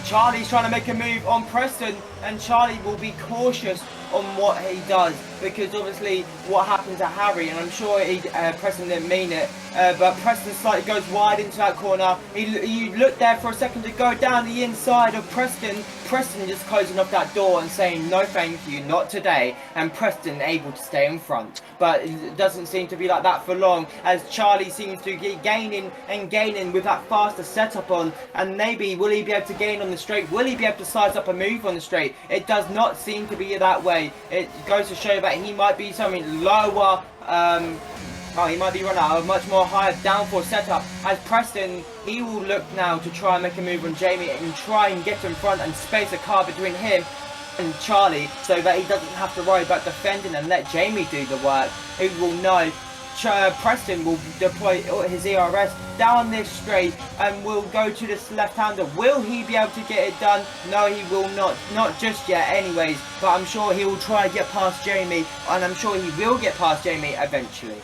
Charlie's trying to make a move on Preston. And Charlie will be cautious on what he does, because obviously what happened to Harry, and I'm sure Preston didn't mean it, but Preston slightly goes wide into that corner. He looked there for a second to go down the inside of Preston. Preston just closing off that door and saying no thank you, not today, and Preston able to stay in front. But it doesn't seem to be like that for long, as Charlie seems to be gaining and gaining with that faster setup on, and maybe will he be able to gain on the straight? Will he be able to size up a move on the straight? It does not seem to be that way. It goes to show that he might be something lower. He might be running out a much more higher downforce setup. As Preston, he will look now to try and make a move on Jamie and try and get in front and space a car between him and Charlie, so that he doesn't have to worry about defending and let Jamie do the work. He will know Preston will deploy his ERS down this straight and will go to this left-hander. Will he be able to get it done? No, he will not. Not just yet anyways, but I'm sure he will try and get past Jamie, and I'm sure he will get past Jamie eventually.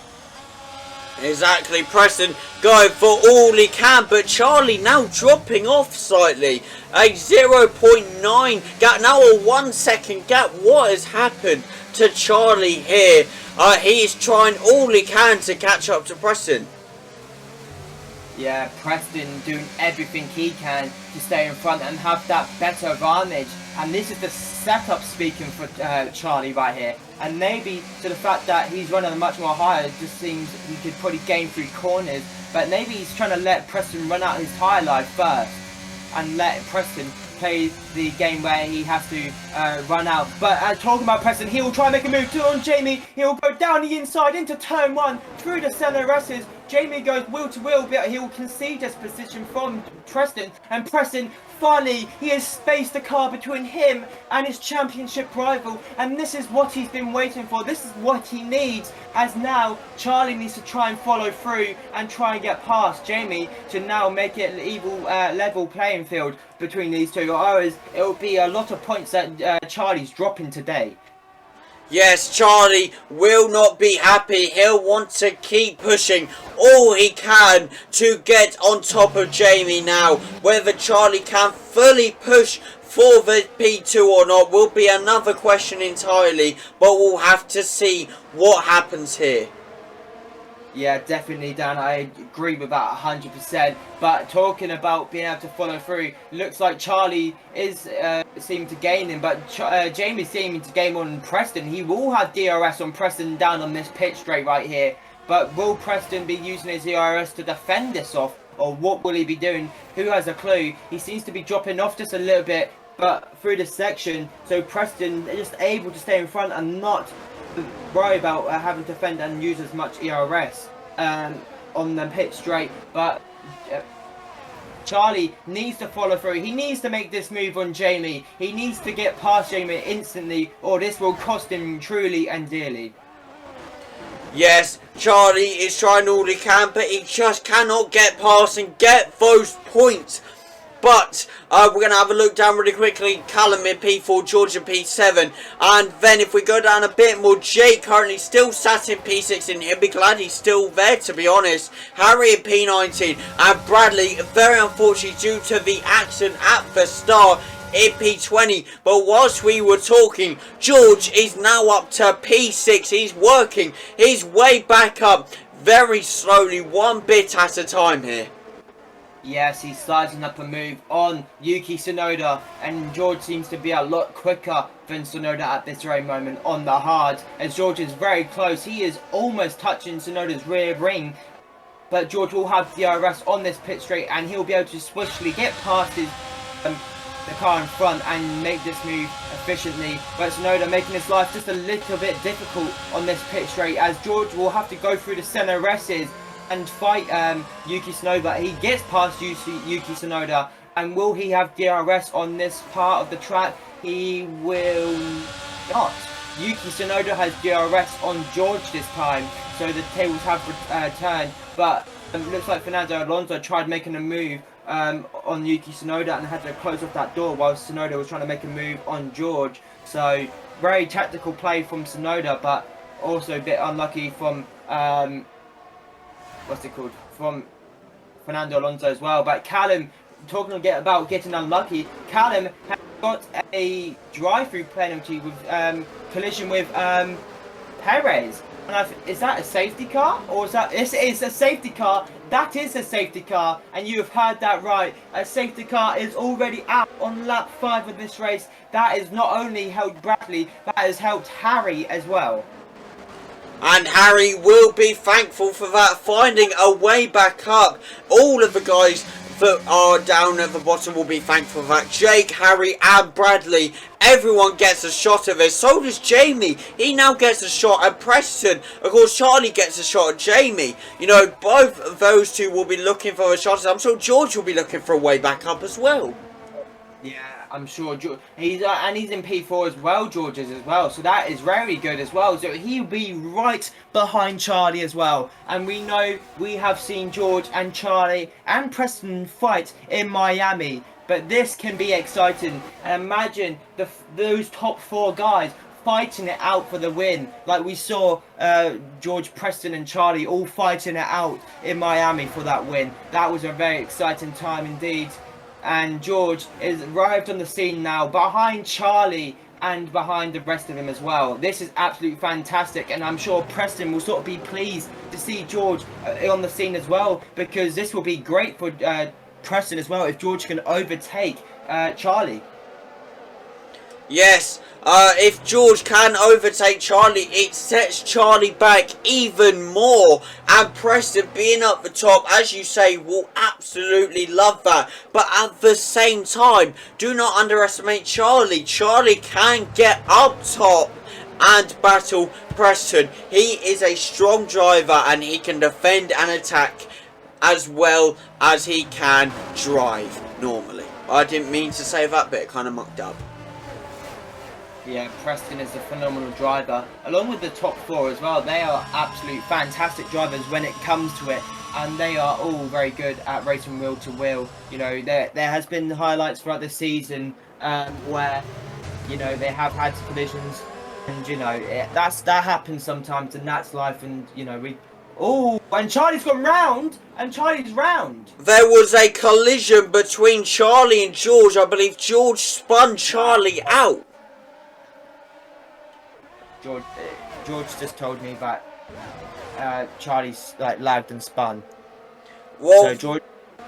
Exactly, Preston going for all he can, but Charlie now dropping off slightly. A 0.9 gap, now a 1 second gap. What has happened to Charlie here? He is trying all he can to catch up to Preston. Yeah, Preston doing everything he can to stay in front and have that better advantage. And this is the setup speaking for Charlie right here. And maybe to the fact that he's running much more higher, it just seems he could probably gain through corners. But maybe he's trying to let Preston run out his tyre life first and let Preston play the game where he has to run out. But talking about Preston, he will try and make a move on Jamie. He will go down the inside into turn 1 through the CLRSs. Jamie goes wheel to wheel, but he will concede this position from Preston. And Preston, finally, he has spaced the car between him and his championship rival. And this is what he's been waiting for. This is what he needs. As now, Charlie needs to try and follow through and try and get past Jamie to now make it an level playing field between these two. Or it will be a lot of points that Charlie's dropping today. Yes, Charlie will not be happy. He'll want to keep pushing all he can to get on top of Jamie now. Whether Charlie can fully push for the P2 or not will be another question entirely, but we'll have to see what happens here. Yeah, definitely, Dan. I agree with that 100%. But talking about being able to follow through, looks like Charlie is seeming to gain him, but Jamie's seeming to gain on Preston. He will have DRS on Preston down on this pitch straight right here. But will Preston be using his DRS to defend this off? Or what will he be doing? Who has a clue? He seems to be dropping off just a little bit, but through this section. So Preston are just able to stay in front and not worry about having to defend and use as much ERS on the pitch straight. But Charlie needs to follow through. He needs to make this move on Jamie. He needs to get past Jamie instantly, or this will cost him truly and dearly. Yes, Charlie is trying all he can, but he just cannot get past and get those points. But we're going to have a look down really quickly. Callum in P4, George in P7. And then if we go down a bit more, Jake currently still sat in P6. And he'll be glad he's still there, to be honest. Harry in P19. And Bradley, very unfortunately, due to the accident at the start, in P20. But whilst we were talking, George is now up to P6. He's working his way back up very slowly, one bit at a time here. Yes, he's sizing up a move on Yuki Tsunoda, and George seems to be a lot quicker than Tsunoda at this very moment on the hard, as George is very close. He is almost touching Tsunoda's rear ring, but George will have DRS on this pit straight, and he'll be able to swiftly get past his the car in front and make this move efficiently. But Tsunoda making his life just a little bit difficult on this pit straight, as George will have to go through the center S's and fight Yuki Tsunoda. He gets past Yuki Tsunoda, and will he have DRS on this part of the track? He will not. Yuki Tsunoda has DRS on George this time, so the tables have turned. But it looks like Fernando Alonso tried making a move on Yuki Tsunoda and had to close off that door while Tsunoda was trying to make a move on George. So very tactical play from Tsunoda, but also a bit unlucky from from Fernando Alonso as well. But Callum, talking about getting unlucky, Callum has got a drive-through penalty with collision with Perez. And is that a safety car, or is that? It is a safety car. That is a safety car, and you have heard that right. A safety car is already out on lap 5 of this race. That has not only helped Bradley, that has helped Harry as well. And Harry will be thankful for that, finding a way back up. All of the guys that are down at the bottom will be thankful for that. Jake, Harry and Bradley, everyone gets a shot of it. So does Jamie. He now gets a shot at Preston. Of course, Charlie gets a shot at Jamie. You know, both of those two will be looking for a shot. I'm sure George will be looking for a way back up as well. Yeah, I'm sure he's in P4 as well. George is as well, so that is very good as well. So he'll be right behind Charlie as well. And we know we have seen George and Charlie and Preston fight in Miami, but this can be exciting. And imagine those top 4 guys fighting it out for the win, like we saw George, Preston and Charlie all fighting it out in Miami for that win. That was a very exciting time indeed. And George is arrived on the scene now behind Charlie and behind the rest of him as well. This is absolutely fantastic, and I'm sure Preston will sort of be pleased to see George on the scene as well, because this will be great for Preston as well if George can overtake Charlie. Yes, if George can overtake Charlie, it sets Charlie back even more. And Preston being up the top, as you say, will absolutely love that. But at the same time, do not underestimate Charlie. Charlie can get up top and battle Preston. He is a strong driver and he can defend and attack as well as he can drive normally. I didn't mean to say that, but it kind of mucked up. Yeah, Preston is a phenomenal driver, along with the top 4 as well. They are absolute fantastic drivers when it comes to it, and they are all very good at racing wheel to wheel. You know, there has been highlights throughout the season where, you know, they have had collisions And you know, that happens sometimes, and that's life. And you know, and Charlie's gone round, and Charlie's round. There was a collision between Charlie and George. I believe George spun Charlie out. George just told me that Charlie's like lagged and spun. Well, So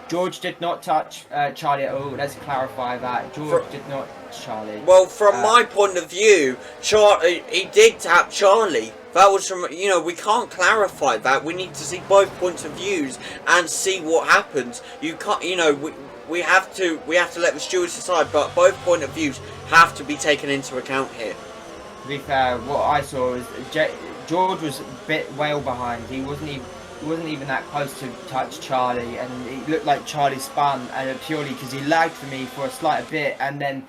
George did not touch Charlie at all. Let's clarify that. George did not touch Charlie. Well, from my point of view, he did tap Charlie. That was from, you know, we can't clarify that. We need to see both points of views and see what happens. You can't, you know, we have to let the stewards decide, but both point of views have to be taken into account here. To be fair, what I saw was George was a bit well behind. He wasn't even that close to touch Charlie, and it looked like Charlie spun, and purely because he lagged for me for a slight bit, and then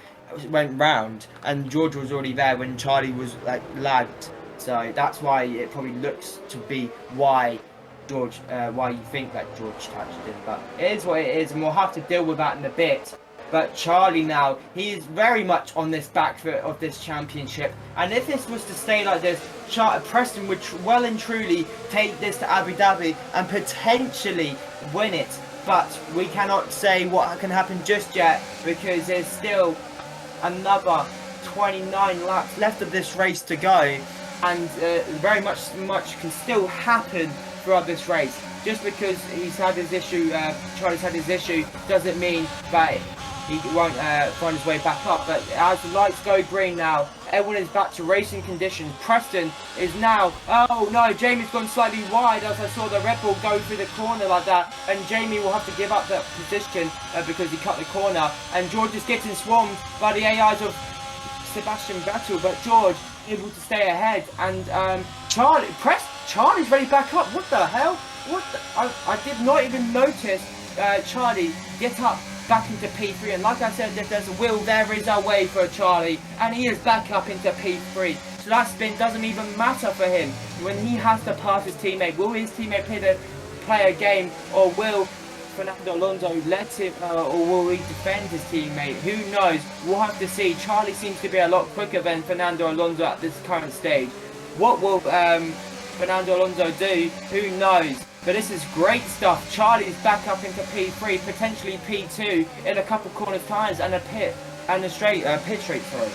went round, and George was already there when Charlie was like lagged. So that's why it probably looks to be why you think that George touched him. But it is what it is, and we'll have to deal with that in a bit. But Charlie now, he is very much on this back foot of this championship. And if this was to stay like this, Preston would well and truly take this to Abu Dhabi and potentially win it. But we cannot say what can happen just yet, because there's still another 29 laps left of this race to go. And very much can still happen throughout this race. Just because he's had his issue, Charlie's had his issue, doesn't mean that he won't find his way back up. But as the lights go green now, everyone is back to racing conditions. Preston is now, oh no, Jamie's gone slightly wide as I saw the Red Bull go through the corner like that, and Jamie will have to give up that position because he cut the corner, and George is getting swarmed by the AIs of Sebastian Vettel, but George able to stay ahead, and Charlie's ready back up. What the hell? I did not even notice Charlie get up back into P3, and like I said, if there's a will, there is a way for Charlie, and he is back up into P3. So that spin doesn't even matter for him when he has to pass his teammate. Will his teammate play a game, or will Fernando Alonso let him, or will he defend his teammate? Who knows? We'll have to see. Charlie seems to be a lot quicker than Fernando Alonso at this current stage. What will Fernando Alonso do? Who knows? But this is great stuff. Charlie's back up into P3, potentially P2 in a couple corners times, and a pit straight. Sorry.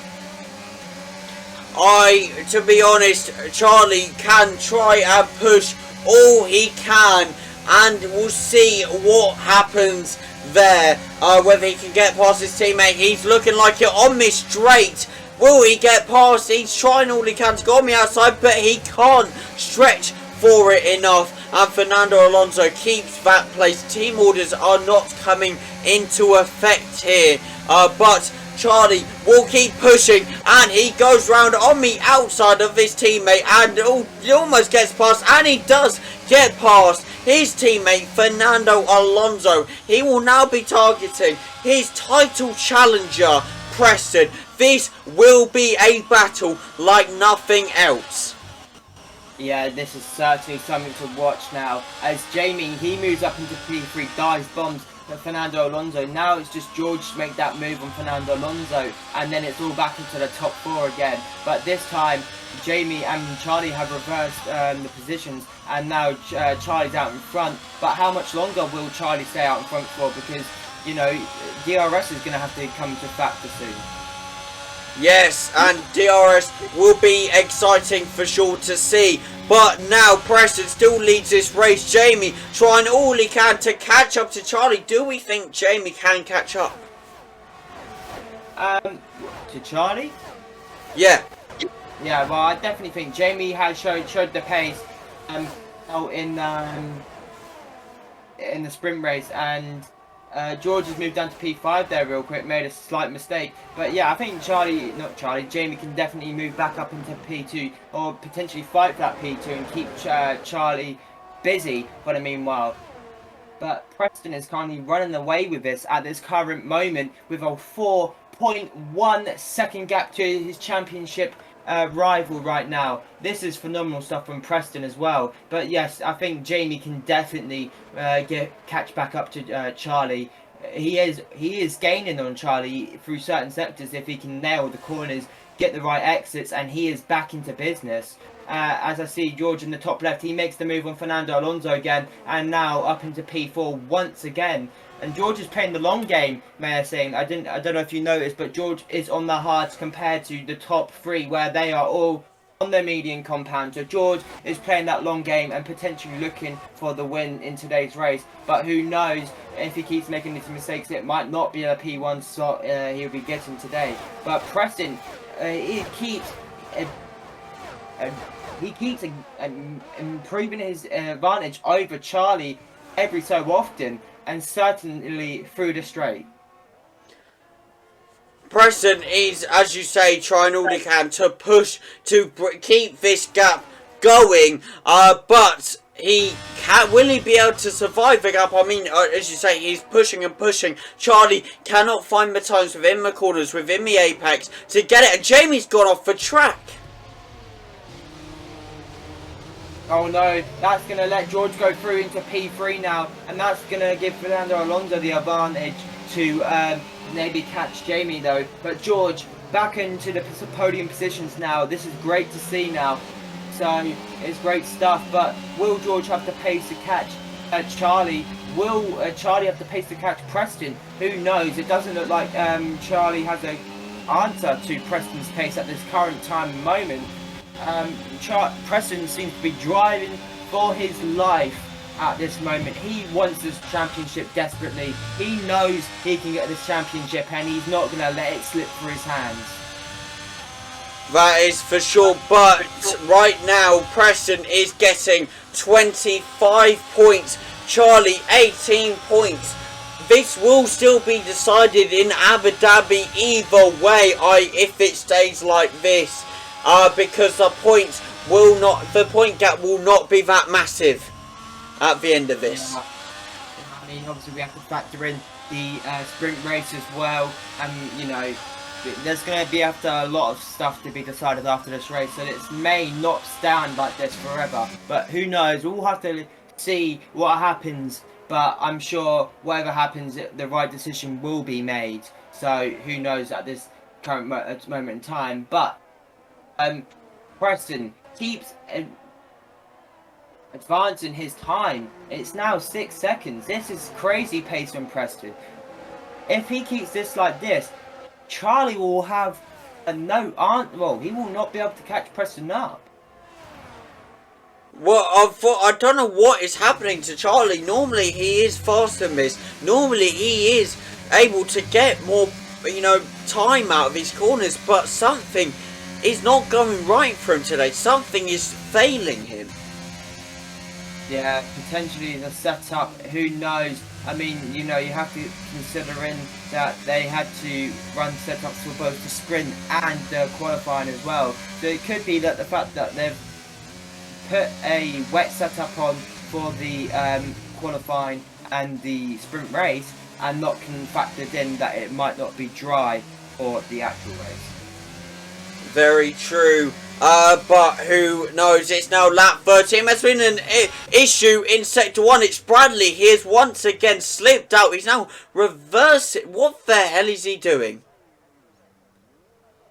To be honest, Charlie can try and push all he can, and we'll see what happens there. Whether he can get past his teammate. He's looking like it on me straight. Will he get past? He's trying all he can to go on the outside, but he can't stretch for it enough. And Fernando Alonso keeps that place. Team orders are not coming into effect here. But Charlie will keep pushing, and he goes round on the outside of his teammate, and he almost gets past, and he does get past his teammate Fernando Alonso. He will now be targeting his title challenger, Preston. This will be a battle like nothing else. Yeah, this is certainly something to watch now, as Jamie, he moves up into P3, dives bombs at Fernando Alonso. Now it's just George to make that move on Fernando Alonso, and then it's all back into the top four again. But this time, Jamie and Charlie have reversed the positions, and now Charlie's out in front. But how much longer will Charlie stay out in front for? Because, you know, DRS is going to have to come into factor soon. Yes, and DRS will be exciting for sure to see. But now Preston still leads this race. Jamie trying all he can to catch up to Charlie. Do we think Jamie can catch up? To Charlie? Yeah. Yeah, well, I definitely think Jamie has showed the pace in the sprint race, and George has moved down to P5 there real quick, made a slight mistake. But yeah, I think Jamie can definitely move back up into P2, or potentially fight for that P2 and keep Charlie busy for the meanwhile. But Preston is currently running away with this at this current moment with a 4.1 second gap to his championship rival right now. This is phenomenal stuff from Preston as well. But yes, I think Jamie can definitely catch back up to Charlie. He is gaining on Charlie through certain sectors if he can nail the corners get the right exits, and he is back into business. As I see George in the top left, he makes the move on Fernando Alonso again, and now up into P4 once again. And George is playing the long game, may I say. I don't know if you noticed, but George is on the hards compared to the top three, where they are all on their median compound. So George is playing that long game and potentially looking for the win in today's race. But who knows, if he keeps making these mistakes, it might not be a P1 slot he'll be getting today. But Preston, he keeps improving his advantage over Charlie every so often, and certainly through the straight. Preston is, as you say, trying all he can to push to keep this gap going, but will he be able to survive the gap? I mean, as you say, he's pushing and pushing. Charlie cannot find the times within the corners, within the apex to get it, and Jamie's gone off the track. Oh no, that's going to let George go through into P3 now, and that's going to give Fernando Alonso the advantage to maybe catch Jamie though. But George back into the podium positions now. This is great to see now. So it's great stuff. But will George have the pace to catch Charlie? Will Charlie have the pace to catch Preston? Who knows? It doesn't look like Charlie has an answer to Preston's pace at this current time and moment. Preston seems to be driving for his life at this moment. He wants this championship desperately. He knows he can get this championship, and he's not going to let it slip through his hands. That is for sure, but right now Preston is getting 25 points, Charlie 18 points. This will still be decided in Abu Dhabi either way, if it stays like this. Because the point gap will not be that massive at the end of this. Yeah. I mean, obviously we have to factor in the sprint race as well, and you know, there's going to be a lot of stuff to be decided after this race, so this may not stand like this forever. But who knows? We'll have to see what happens. But I'm sure whatever happens, the right decision will be made. So who knows at this current moment in time? But Preston keeps advancing his time. It's now 6 seconds. This is crazy pace from Preston. If he keeps this like this, Charlie will have he will not be able to catch Preston up. Well, I don't know what is happening to Charlie. Normally he is faster than this. Normally he is able to get more, time out of his corners, but something is not going right for him today. Something is failing him. Yeah, potentially the setup, who knows? I mean, you have to consider in that they had to run setups for both the sprint and the qualifying as well. So it could be that the fact that they've put a wet setup on for the qualifying and the sprint race, and not factored in that it might not be dry for the actual race. Very true. But who knows? It's now lap 13. There's been an issue in sector 1. It's Bradley. He has once again slipped out. He's now reversing. What the hell is he doing?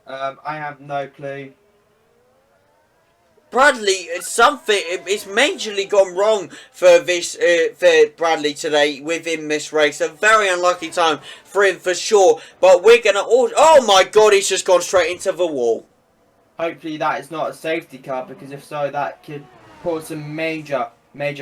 I have no clue. Bradley, it's majorly gone wrong for for Bradley today within this race. A very unlucky time for him for sure. But we're gonna oh my god, he's just gone straight into the wall. Hopefully that is not a safety car, because if so, that could cause some major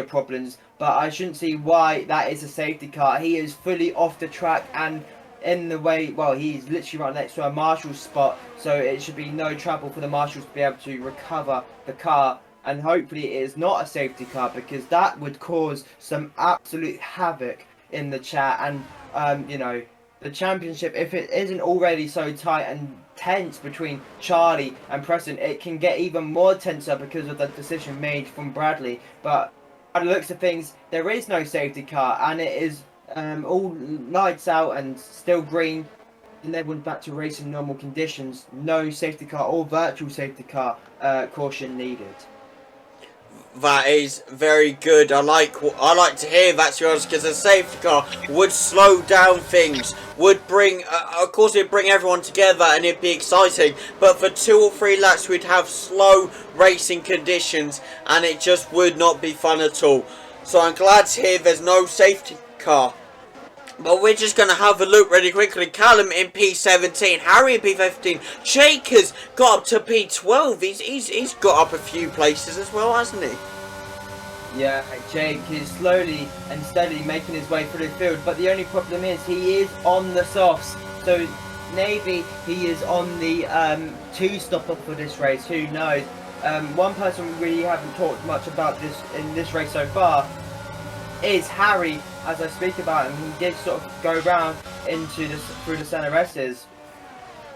problems. But I shouldn't see why that is a safety car. He is fully off the track and in the way, well, he's literally right next to a marshal's spot, so it should be no trouble for the marshals to be able to recover the car. And hopefully it is not a safety car, because that would cause some absolute havoc in the chat. And the championship, if it isn't already so tight and tense between Charlie and Preston, it can get even more tenser because of the decision made from Bradley. But by the looks of things, there is no safety car, and it is all lights out and still green, and everyone's back to race in normal conditions. No safety car or virtual safety car caution needed. That is very good. I like to hear that, to be honest, because a safety car would slow down things, would bring, of course, it'd bring everyone together and it'd be exciting. But for 2 or 3 laps, we'd have slow racing conditions, and it just would not be fun at all. So I'm glad to hear there's no safety car. But we're just going to have a look really quickly. Callum in P17, Harry in P15, Jake has got up to P12. He's got up a few places as well, hasn't he? Yeah, Jake is slowly and steadily making his way through the field, but the only problem is he is on the softs, so maybe he is on the 2-stopper for this race, who knows. One person we really haven't talked much about in this race so far is Harry. As I speak about him, he did sort of go round through the center S's,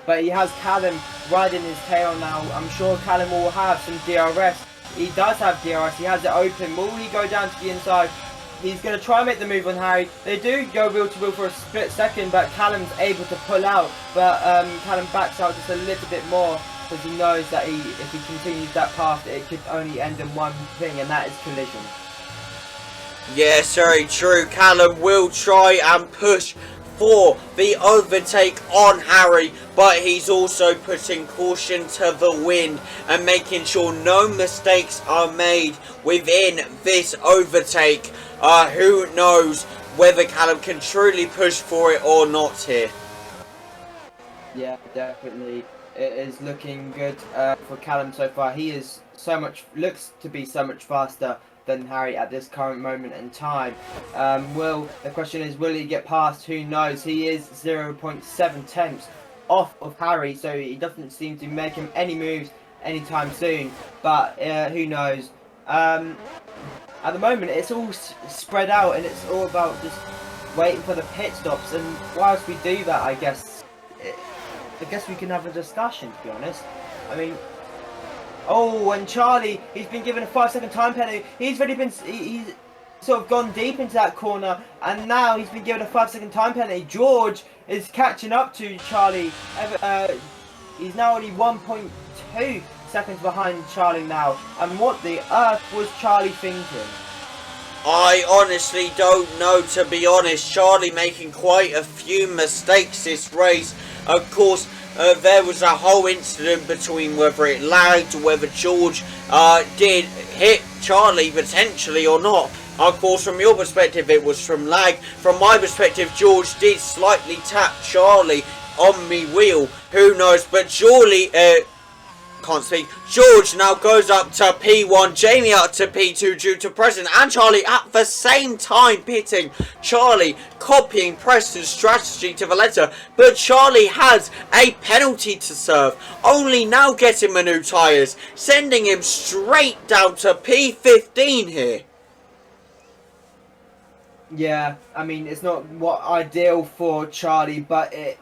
but he has Callum riding his tail now. I'm sure Callum will have some DRS. He does have DRS, he has it open. Will he go down to the inside? He's going to try and make the move on Harry. They do go wheel to wheel for a split second, but Callum's able to pull out. But Callum backs out just a little bit more, because he knows that if he continues that path, it could only end in one thing, and that is collision. Yes, very true. Callum will try and push for the overtake on Harry, but he's also putting caution to the wind and making sure no mistakes are made within this overtake. Who knows whether Callum can truly push for it or not here. Yeah, definitely. It is looking good for Callum so far. He is looks to be so much faster than Harry at this current moment in time. The question is, will he get past? Who knows? He is 0.7 tenths off of Harry, so he doesn't seem to make him any moves anytime soon, but who knows. At the moment it's all spread out, and it's all about just waiting for the pit stops, and whilst we do that, I guess we can have a discussion, to be honest. I mean, oh, and Charlie, he's been given a 5-second time penalty. He's sort of gone deep into that corner, and now he's been given a 5-second time penalty. George is catching up to Charlie. He's now only 1.2 seconds behind Charlie now. And what the earth was Charlie thinking? I honestly don't know, to be honest. Charlie making quite a few mistakes this race. Of course, there was a whole incident between whether it lagged or whether George did hit Charlie potentially or not. Of course, from your perspective, it was from lag. From my perspective, George did slightly tap Charlie on me wheel. Who knows? But George now goes up to P1, Jamie up to P2 due to Preston and Charlie at the same time pitting. Charlie copying Preston's strategy to the letter, but Charlie has a penalty to serve, only now getting the new tyres, sending him straight down to P15 here. Yeah, I mean, it's not what ideal for Charlie, but it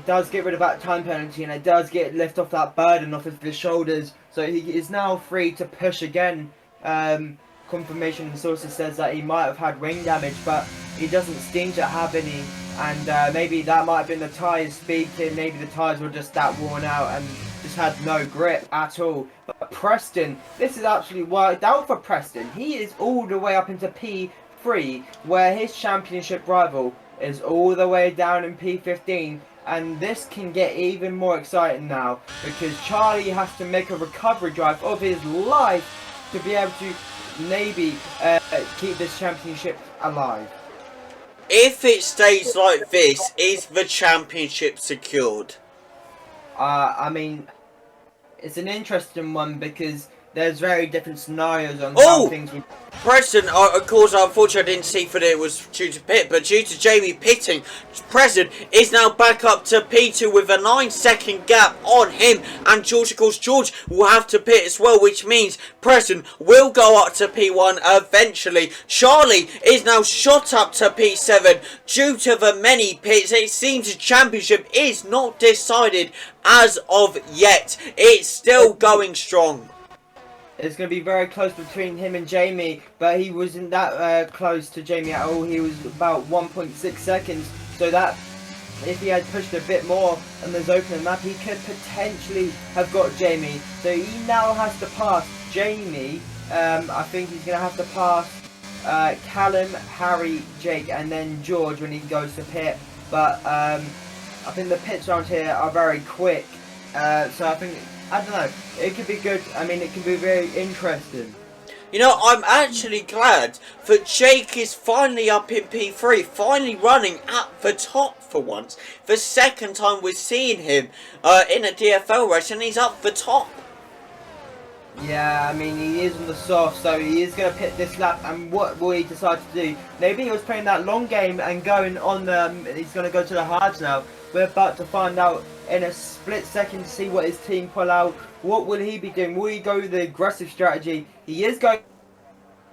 does get rid of that time penalty, and it does lift off that burden off of his shoulders, so he is now free to push again. Confirmation and sources says that he might have had wing damage, but he doesn't seem to have any, and maybe that might have been the tyres speaking. Maybe the tyres were just that worn out and just had no grip at all. But Preston, this is actually worked out for Preston. He is all the way up into P3, where his championship rival is all the way down in P15. And this can get even more exciting now, because Charlie has to make a recovery drive of his life to be able to maybe keep this championship alive. If it stays like this, is the championship secured? I mean, it's an interesting one, because there's very different scenarios on how things would... Preston, of course, unfortunately I didn't see that it was due to pit, but due to Jamie pitting, Preston is now back up to P2 with a 9-second gap on him, and George, of course, George will have to pit as well, which means Preston will go up to P1 eventually. Charlie is now shot up to P7 due to the many pits. It seems the championship is not decided as of yet. It's still going strong. It's going to be very close between him and Jamie, but he wasn't that close to Jamie at all. He was about 1.6 seconds, so that if he had pushed a bit more on this opening map, he could potentially have got Jamie. So he now has to pass Jamie I think he's going to have to pass Callum, Harry, Jake, and then George when he goes to pit. But I think the pits around here are very quick. So I think, I don't know, it could be good. I mean, it can be very interesting. You know, I'm actually glad that Jake is finally up in P3, finally running at the top for once. The second time we're seeing him in a DFL race, and he's up the top. Yeah, I mean, he is on the soft, so he is going to pit this lap. And what will he decide to do? Maybe he was playing that long game and going on, he's going to go to the hards now. We're about to find out in a split second to see what his team pull out. What will he be doing? Will he go with the aggressive strategy? He is going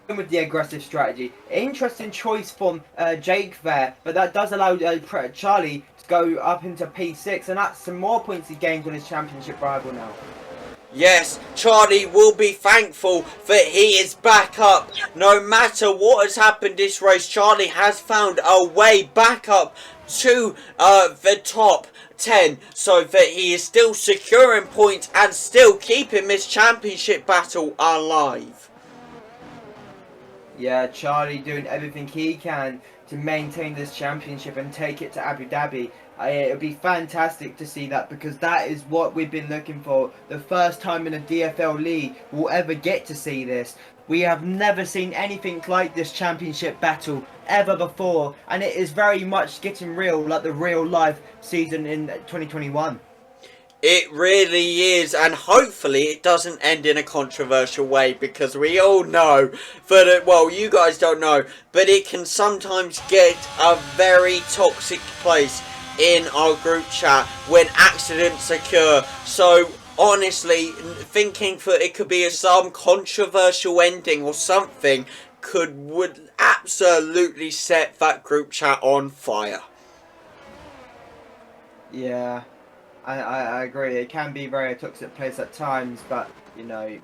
with the aggressive strategy. Interesting choice from Jake there, but that does allow Charlie to go up into P6, and that's some more points he gains on his championship rival now. Yes, Charlie will be thankful that he is back up. No matter what has happened this race, Charlie has found a way back up to the top 10, so that he is still securing points and still keeping this championship battle alive. Yeah, Charlie doing everything he can to maintain this championship and take it to Abu Dhabi. It would be fantastic to see that, because that is what we've been looking for. The first time in a DFL league we'll ever get to see this. We have never seen anything like this championship battle ever before, and it is very much getting real, like the real life season in 2021. It really is, and hopefully it doesn't end in a controversial way, because we all know that, well, you guys don't know, but it can sometimes get a very toxic place in our group chat when accidents occur. So honestly, thinking that it could be some controversial ending or something would absolutely set that group chat on fire. Yeah, I agree. It can be a very toxic place at times, but you know,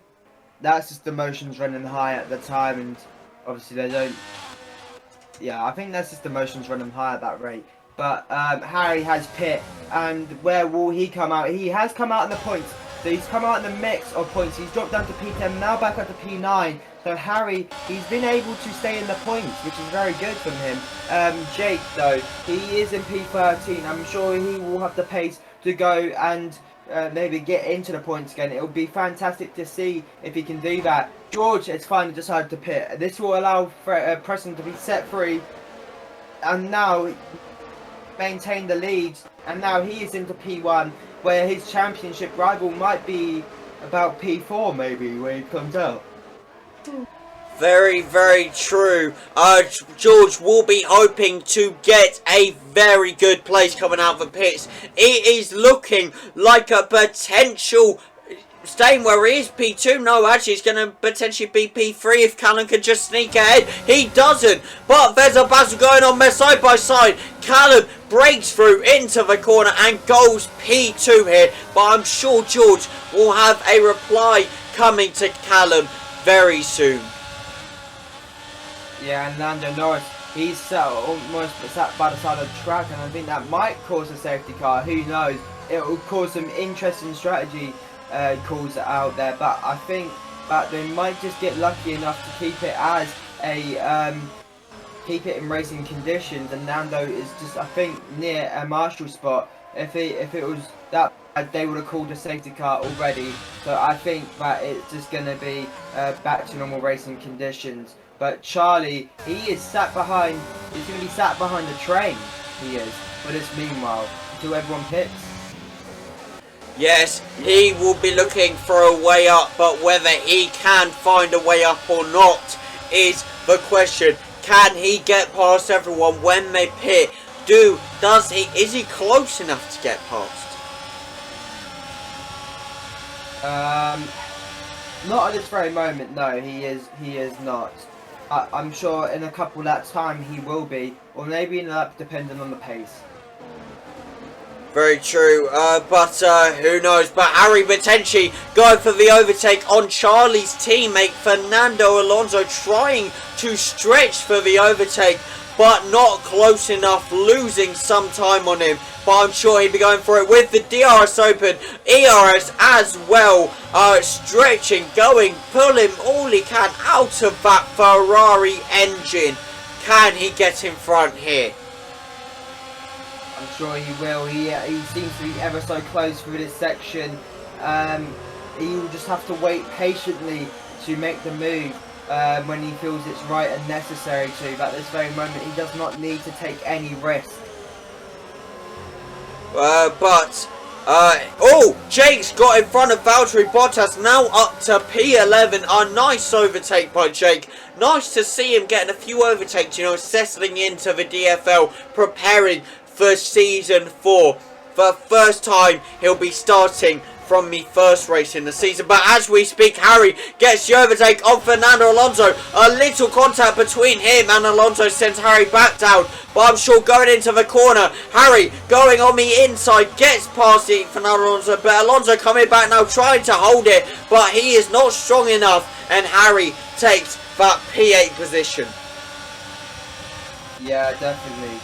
that's just the emotions running high at the time, and obviously they don't. Yeah, I think that's just the emotions running high at that rate. But Harry has pit, and where will he come out? He has come out in the points, so he's come out in the mix of points. He's dropped down to P10, now back up to P9. So Harry, he's been able to stay in the points, which is very good from him. Jake, though, he is in P13. I'm sure he will have the pace to go and maybe get into the points again. It will be fantastic to see if he can do that. George has finally decided to pit. This will allow Preston to be set free, and now maintain the lead, and now he is into P1, where his championship rival might be about P4 maybe when he comes out. Very, very true. George will be hoping to get a very good place coming out of the pits. It is looking like a potential staying where he is P2. No, actually it's going to potentially be P3 if Callum can just sneak ahead. He doesn't, but there's a battle going on there side by side. Callum breaks through into the corner and goes P2 here, but I'm sure George will have a reply coming to Callum very soon. Yeah, and Lando Norris, he's almost sat by the side of the track, and I think that might cause a safety car. Who knows? It will cause some interesting strategy calls out there, but I think that they might just get lucky enough to keep it as a keep it in racing conditions, and Nando is just, I think, near a marshal spot. If it was that bad, they would have called a safety car already. So I think that it's just going to be back to normal racing conditions. But Charlie, he is sat behind. He's going to be sat behind the train. He is. For this meanwhile, until everyone pits. Yes, he will be looking for a way up, but whether he can find a way up or not is the question. Can he get past everyone when they pit? Is he close enough to get past? Not at this very moment, no, he is not. I'm sure in a couple laps time he will be, or maybe in a lap depending on the pace. Very true, but who knows? But Harry potentially going for the overtake on Charlie's teammate Fernando Alonso, trying to stretch for the overtake. but not close enough, losing some time on him. But I'm sure he'll be going for it with the DRS open. ERS as well, stretching, going, pulling all he can out of that Ferrari engine. Can he get in front here? I'm sure he will. He seems to be ever so close through this section. He will just have to wait patiently to make the move when he feels it's right and necessary to. But at this very moment, he does not need to take any risk. Oh, Jake's got in front of Valtteri Bottas, now up to P11. A nice overtake by Jake. Nice to see him getting a few overtakes, you know, settling into the DFL, preparing for Season 4. For the first time, he'll be starting from the first race in the season. But as we speak, Harry gets the overtake on Fernando Alonso. A little contact between him and Alonso sends Harry back down. But I'm sure going into the corner, Harry going on the inside gets past the Fernando Alonso. But Alonso coming back now, trying to hold it. But he is not strong enough. And Harry takes that P8 position. Yeah, definitely.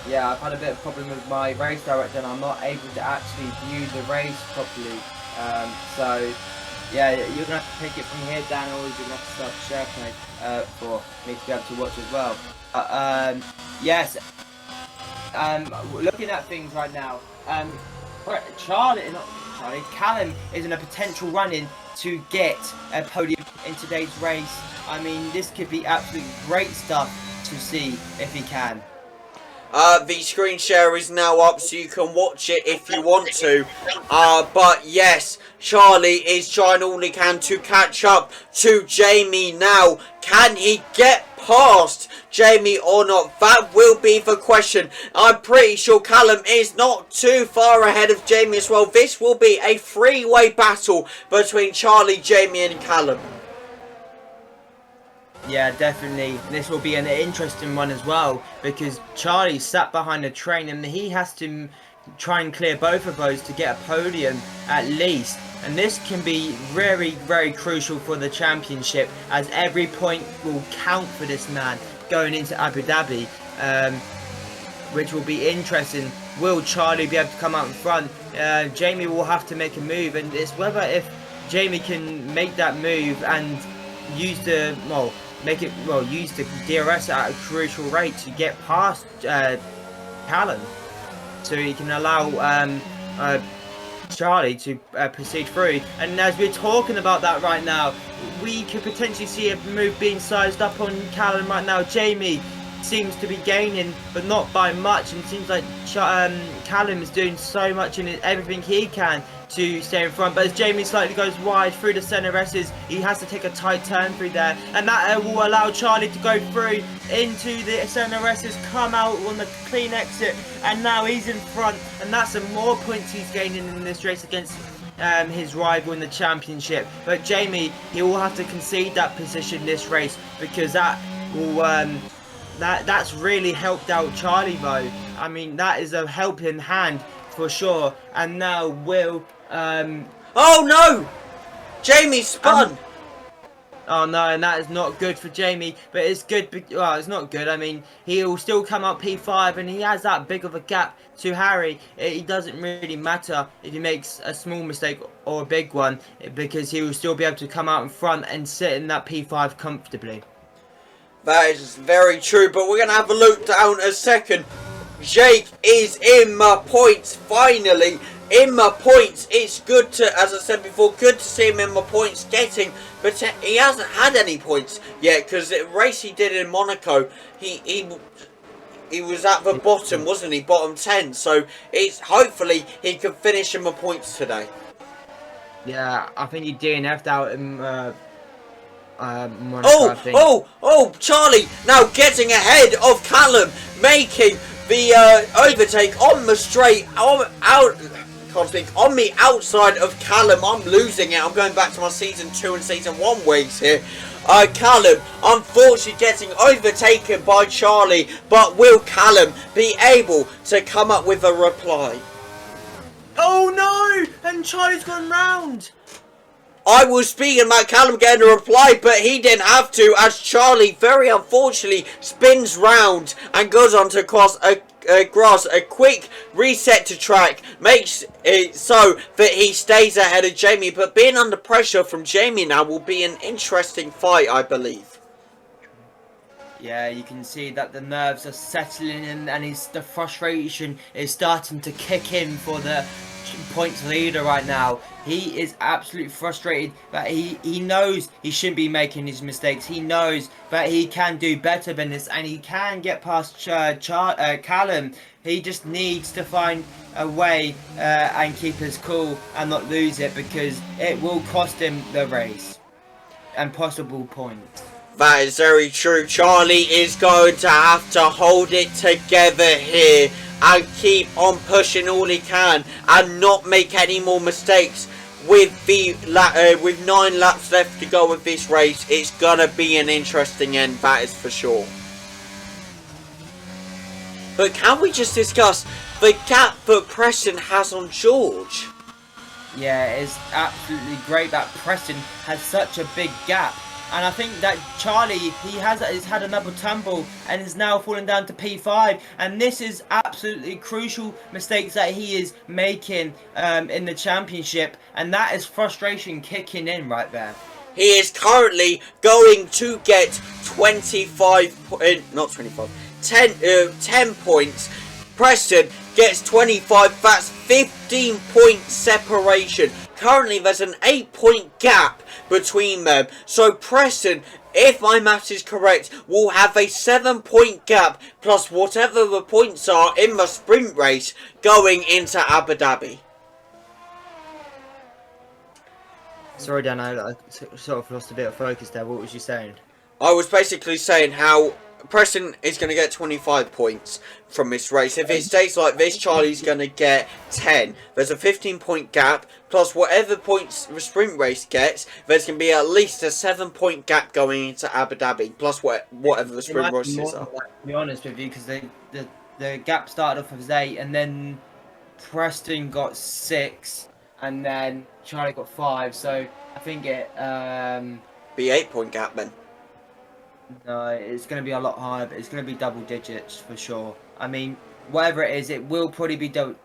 Yeah, I've had a bit of a problem with my race director and I'm not able to actually view the race properly. So, yeah, you're going to have to take it from here, Dan, or you're going to have to start SharePlay for me to be able to watch as well. Yes, looking at things right now, Callum is in a potential run-in to get a podium in today's race. I mean, this could be absolutely great stuff to see if he can. The screen share is now up so you can watch it if you want to. But yes, Charlie is trying all he can to catch up to Jamie now. Can he get past Jamie or not? That will be the question. I'm pretty sure Callum is not too far ahead of Jamie as well. This will be a three-way battle between Charlie, Jamie and Callum. Yeah, definitely. This will be an interesting one as well because Charlie sat behind the train and he has to try and clear both of those to get a podium at least. And this can be very, very crucial for the championship as every point will count for this man going into Abu Dhabi, which will be interesting. Will Charlie be able to come out in front? Jamie will have to make a move, and it's whether if Jamie can make that move and use the use the DRS at a crucial rate to get past Callum, so he can allow Charlie to proceed through. And as we're talking about that right now, we could potentially see a move being sized up on Callum right now. Jamie seems to be gaining, but not by much, and it seems like Callum is doing so much in everything he can to stay in front. But as Jamie slightly goes wide through the centre S's, he has to take a tight turn through there, and that will allow Charlie to go through into the centre S's, come out on the clean exit, and now he's in front, and that's some more points he's gaining in this race against his rival in the championship. But Jamie, he will have to concede that position this race because that will that's really helped out Charlie though. I mean, that is a helping hand for sure. And now Will oh no! Jamie spun! Oh no, and that is not good for Jamie, but it's good, well, it's not good. I mean, he'll still come up P5 and he has that big of a gap to Harry. It doesn't really matter if he makes a small mistake or a big one, because he will still be able to come out in front and sit in that P5 comfortably. That is very true, but we're going to have a look down a second. Jake is in my points, finally. In my points. It's good to, as I said before, good to see him in my points getting, but he hasn't had any points yet, because the race he did in Monaco, he was at the bottom, wasn't he? Bottom 10, so it's hopefully he can finish in my points today. Yeah, I think he DNF'd out in Monaco, Charlie now getting ahead of Callum, making the overtake on the straight, on the outside of Callum. I'm losing it. I'm going back to my Season 2 and Season 1 ways here. Callum, unfortunately, getting overtaken by Charlie, but will Callum be able to come up with a reply? Oh no! And Charlie's gone round! I was speaking about Callum getting a reply, but he didn't have to, as Charlie very unfortunately spins round and goes on to cross a quick reset to track, makes it so that he stays ahead of Jamie. But being under pressure from Jamie now will be an interesting fight, I believe. Yeah, you can see that the nerves are settling in, and the frustration is starting to kick in for the points leader right now. He is absolutely frustrated, but he knows he shouldn't be making these mistakes. He knows that he can do better than this, and he can get past Callum. He just needs to find a way and keep his cool and not lose it, because it will cost him the race and possible points. That is very true. Charlie is going to have to hold it together here and keep on pushing all he can and not make any more mistakes. With 9 laps left to go with this race, it's gonna be an interesting end, that is for sure. But can we just discuss the gap that Preston has on George? Yeah, it's absolutely great that Preston has such a big gap. And I think that Charlie, he has had another tumble and is now falling down to P5. And this is absolutely crucial mistakes that he is making in the championship. And that is frustration kicking in right there. He is currently going to get 10 points. Preston gets 25. That's 15-point separation. Currently, there's an 8-point gap between them. So Preston, if my maths is correct, will have a 7-point gap plus whatever the points are in the sprint race going into Abu Dhabi. Sorry, Dan, I sort of lost a bit of focus there. What was you saying? I was basically saying how Preston is going to get 25 points from this race. If it stays like this, Charlie's going to get 10. There's a 15-point gap, plus whatever points the sprint race gets, there's going to be at least a 7-point gap going into Abu Dhabi, plus whatever the sprint races are. To be honest with you, because the gap started off as 8, and then Preston got 6, and then Charlie got 5, so I think it... Be 8-point gap then. No, it's going to be a lot higher, but it's going to be double digits for sure. I mean, whatever it is, it will probably be double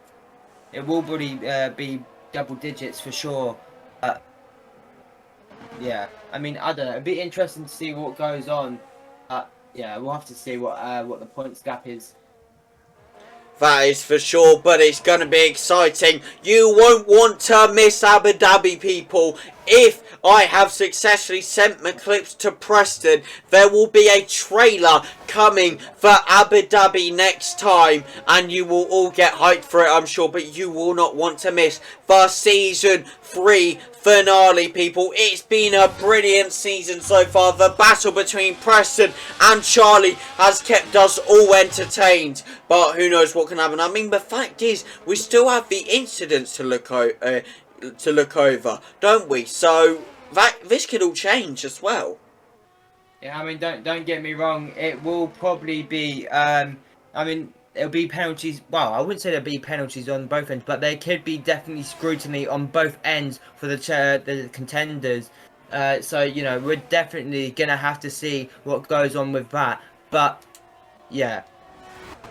digits for sure. Yeah, I mean, I don't know. It'd be interesting to see what goes on. Yeah, we'll have to see what the points gap is. That is for sure, but it's going to be exciting. You won't want to miss Abu Dhabi, people. If I have successfully sent my clips to Preston, there will be a trailer coming for Abu Dhabi next time, and you will all get hyped for it, I'm sure, but you will not want to miss the Season 3 finale, people. It's been a brilliant season so far. The battle between Preston and Charlie has kept us all entertained, but who knows what can happen. I mean, the fact is, we still have the incidents to look over, don't we? So this could all change as well. Yeah, I mean, don't get me wrong. It will probably be. I mean, it'll be penalties. Well, I wouldn't say there'll be penalties on both ends, but there could be definitely scrutiny on both ends for the contenders. So you know, we're definitely gonna have to see what goes on with that. But yeah,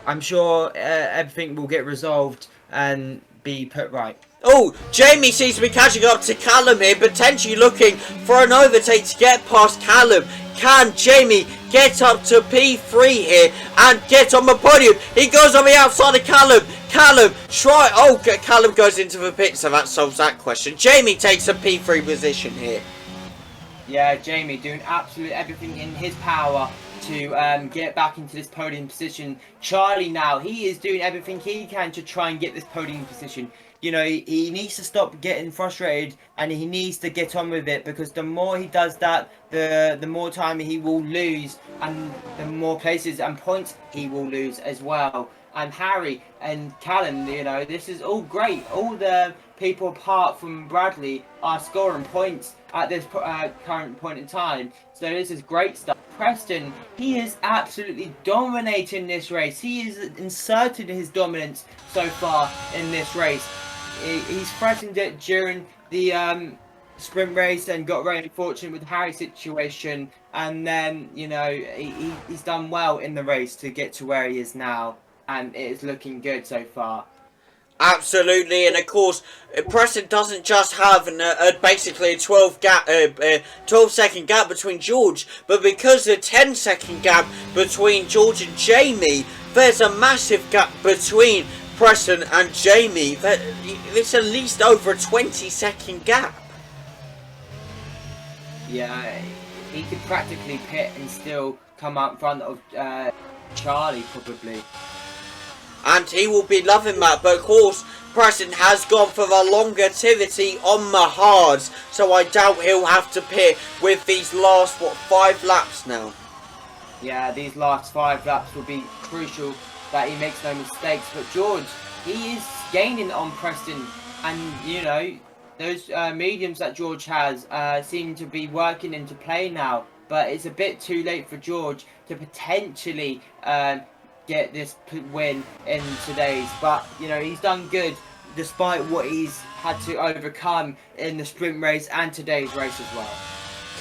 I'm sure everything will get resolved and be put right. Oh, Jamie seems to be catching up to Callum here, potentially looking for an overtake to get past Callum. Can Jamie get up to P3 here and get on the podium? He goes on the outside of Callum. Callum, try. Oh, Callum goes into the pit, so that solves that question. Jamie takes a P3 position here. Yeah, Jamie doing absolutely everything in his power to get back into this podium position. Charlie now, he is doing everything he can to try and get this podium position. You know, he needs to stop getting frustrated and he needs to get on with it, because the more he does that, the more time he will lose and the more places and points he will lose as well. And Harry and Callum, you know, this is all great. All the people apart from Bradley are scoring points at this current point in time. So this is great stuff. Preston, he is absolutely dominating this race. He has inserted his dominance so far in this race. He's threatened it during the sprint race and got very unfortunate with Harry's situation, and then he's done well in the race to get to where he is now, and it is looking good so far. Absolutely, and of course, Preston doesn't just have basically a 12-second gap between George, but because the 10-second gap between George and Jamie, there's a massive gap between Preston and Jamie. It's at least over a 20-second gap. Yeah, he could practically pit and still come out in front of Charlie, probably. And he will be loving that, but of course, Preston has gone for the longevity on the hards, so I doubt he'll have to pit with these last, 5 laps now? Yeah, these last 5 laps will be crucial that he makes no mistakes, but George, he is gaining on Preston, and those mediums that George has seem to be working into play now, but it's a bit too late for George to potentially get this win in today's, but he's done good despite what he's had to overcome in the sprint race and today's race as well.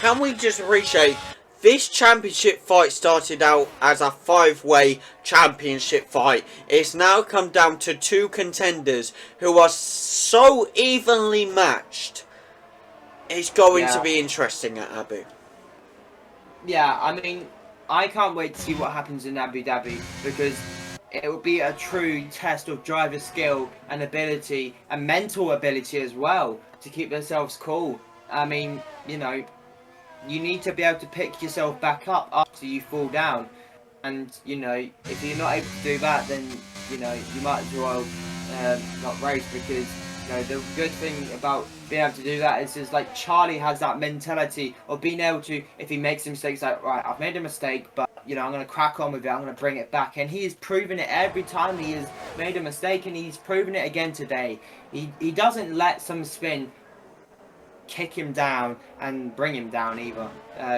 Can we just appreciate this championship fight started out as a 5-way championship fight. It's now come down to 2 contenders who are so evenly matched. It's going to be interesting at Abu. Yeah, I mean, I can't wait to see what happens in Abu Dhabi, because it will be a true test of driver skill and ability and mental ability as well to keep themselves cool. I mean, you need to be able to pick yourself back up after you fall down, and if you're not able to do that, then you might as well not race, because the good thing about being able to do that is just like Charlie has that mentality of being able to, if he makes a mistake, it's like, right, I've made a mistake, but I'm going to crack on with it, I'm going to bring it back, and he has proven it every time he has made a mistake, and he's proven it again today. He doesn't let some spin kick him down and bring him down either,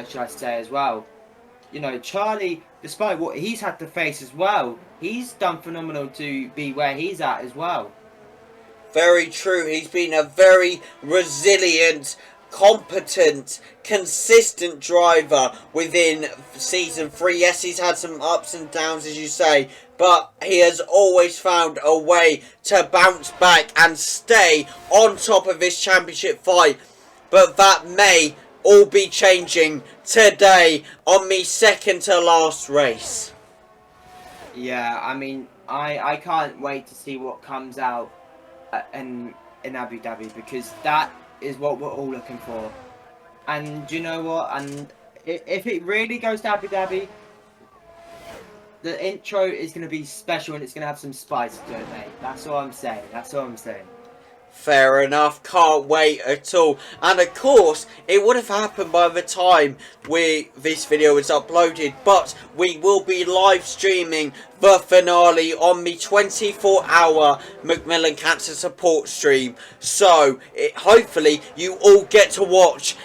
should I say as well. Charlie, despite what he's had to face as well, he's done phenomenal to be where he's at as well. Very true. He's been a very resilient, competent, consistent driver within Season 3. Yes, he's had some ups and downs, as you say, but he has always found a way to bounce back and stay on top of this championship fight. But that may all be changing today on the second to last race. Yeah, I mean, I can't wait to see what comes out in Abu Dhabi, because that is what we're all looking for. And you know what? And if it really goes to Abu Dhabi, the intro is going to be special and it's going to have some spice to it, mate. That's all I'm saying. That's all I'm saying. Fair enough, can't wait at all. And of course, it would have happened by the time this video is uploaded, but we will be live streaming the finale on the 24-hour Macmillan Cancer Support stream. So, hopefully, you all get to watch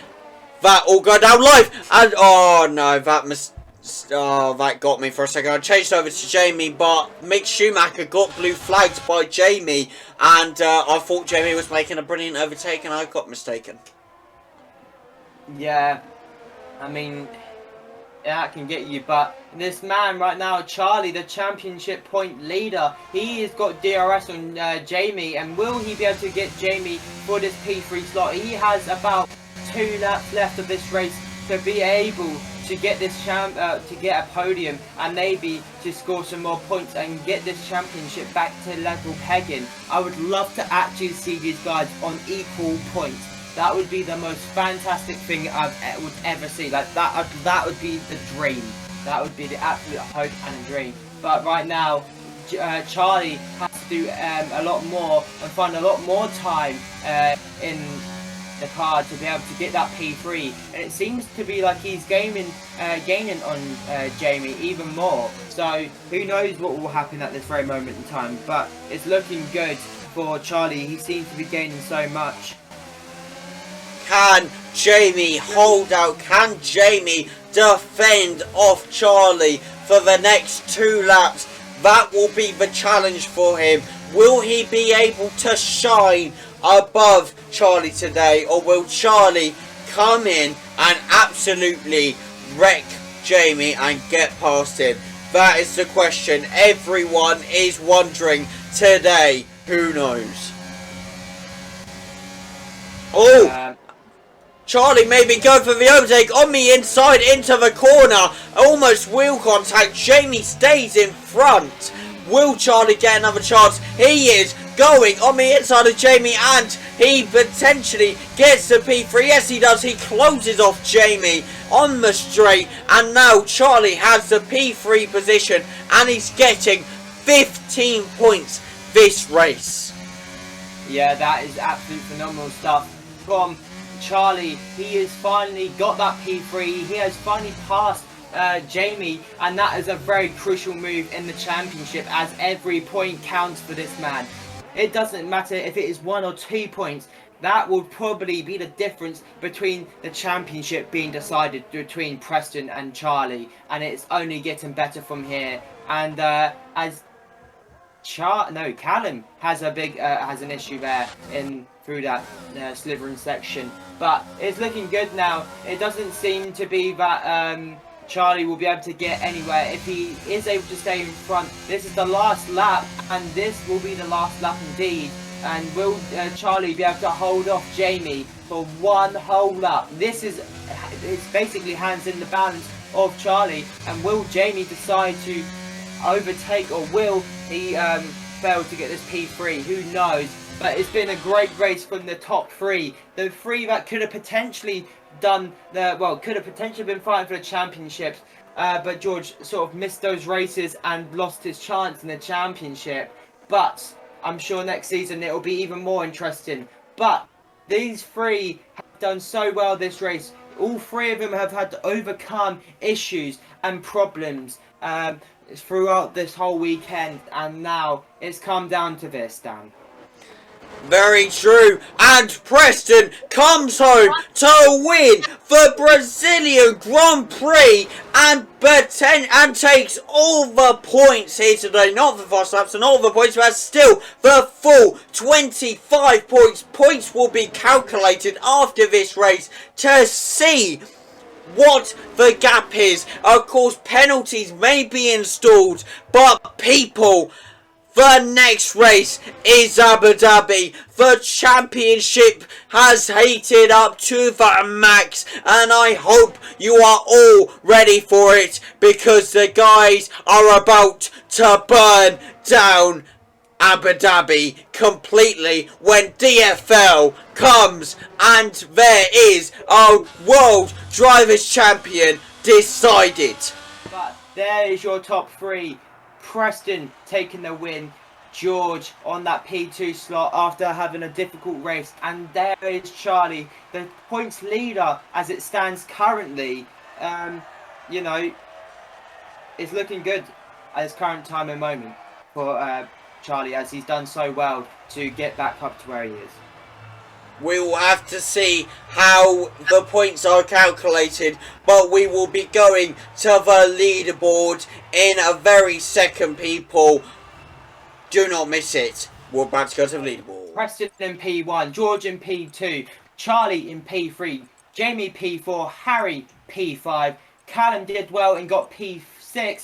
that all go down live. And, oh no, that got me for a second. I changed over to Jamie, but Mick Schumacher got blue flagged by Jamie, and I thought Jamie was making a brilliant overtake, and I got mistaken. Yeah, I mean, that can get you, but this man right now, Charlie, the championship point leader, he has got DRS on Jamie, and will he be able to get Jamie for this P3 slot? He has about 2 laps left of this race to be able to get this to get a podium and maybe to score some more points and get this championship back to level pegging. I would love to actually see these guys on equal points. That would be the most fantastic thing I would ever see. Like that would be the dream. That would be the absolute hope and a dream. But right now, Charlie has to do a lot more and find a lot more time in the car to be able to get that P3, and it seems to be like he's gaining on Jamie even more. So who knows what will happen at this very moment in time, but it's looking good for Charlie. He seems to be gaining so much. Can Jamie hold out? Can Jamie defend off Charlie for the next 2 laps? That will be the challenge for him. Will he be able to shine above Charlie today, or will Charlie come in and absolutely wreck Jamie and get past him? That is the question everyone is wondering today. Who knows? Oh! Charlie maybe going for the overtake on the inside into the corner. Almost wheel contact. Jamie stays in front. Will Charlie get another chance? He is going on the inside of Jamie, and he potentially gets the P3. Yes, he does. He closes off Jamie on the straight, and now Charlie has the P3 position, and he's getting 15 points this race. Yeah, that is absolute phenomenal stuff from Charlie. He has finally got that P3. He has finally passed Jamie, and that is a very crucial move in the championship, as every point counts for this man. It doesn't matter if it is 1 or 2 points. That will probably be the difference between the championship being decided between Preston and Charlie, and it's only getting better from here. And as Callum has a big has an issue there through that slithering section, but it's looking good now. It doesn't seem to be that Charlie will be able to get anywhere if he is able to stay in front. This is the last lap, and this will be the last lap indeed. And will Charlie be able to hold off Jamie for one whole lap? This is it's basically hands in the balance of Charlie. And will Jamie decide to overtake, or will he fail to get this P3? Who knows? But it's been a great race from the top three. The three that could have potentially could have potentially been fighting for the championships. But George sort of missed those races and lost his chance in the championship. But I'm sure next season it will be even more interesting. But these three have done so well this race. All three of them have had to overcome issues and problems throughout this whole weekend. And now it's come down to this, Dan. Very true, and Preston comes home to win the Brazilian Grand Prix and takes all the points here today. Not the fast laps and all the points, but still the full 25 points. Points will be calculated after this race to see what the gap is. Of course, penalties may be installed, but people, the next race is Abu Dhabi. The championship has heated up to the max, and I hope you are all ready for it, because the guys are about to burn down Abu Dhabi completely when DFL comes and there is a World Drivers' Champion decided. But there is your top three. Preston taking the win, George on that P2 slot after having a difficult race, and there is Charlie, the points leader as it stands currently. You know, it's looking good at this current time and moment for Charlie, as he's done so well to get back up to where he is. We will have to see how the points are calculated, but we will be going to the leaderboard in a very second, people. Do not miss it. We're about to go to the leaderboard. Preston in P1, George in P2, Charlie in P3, Jamie P4, Harry P5, Callum did well and got P6,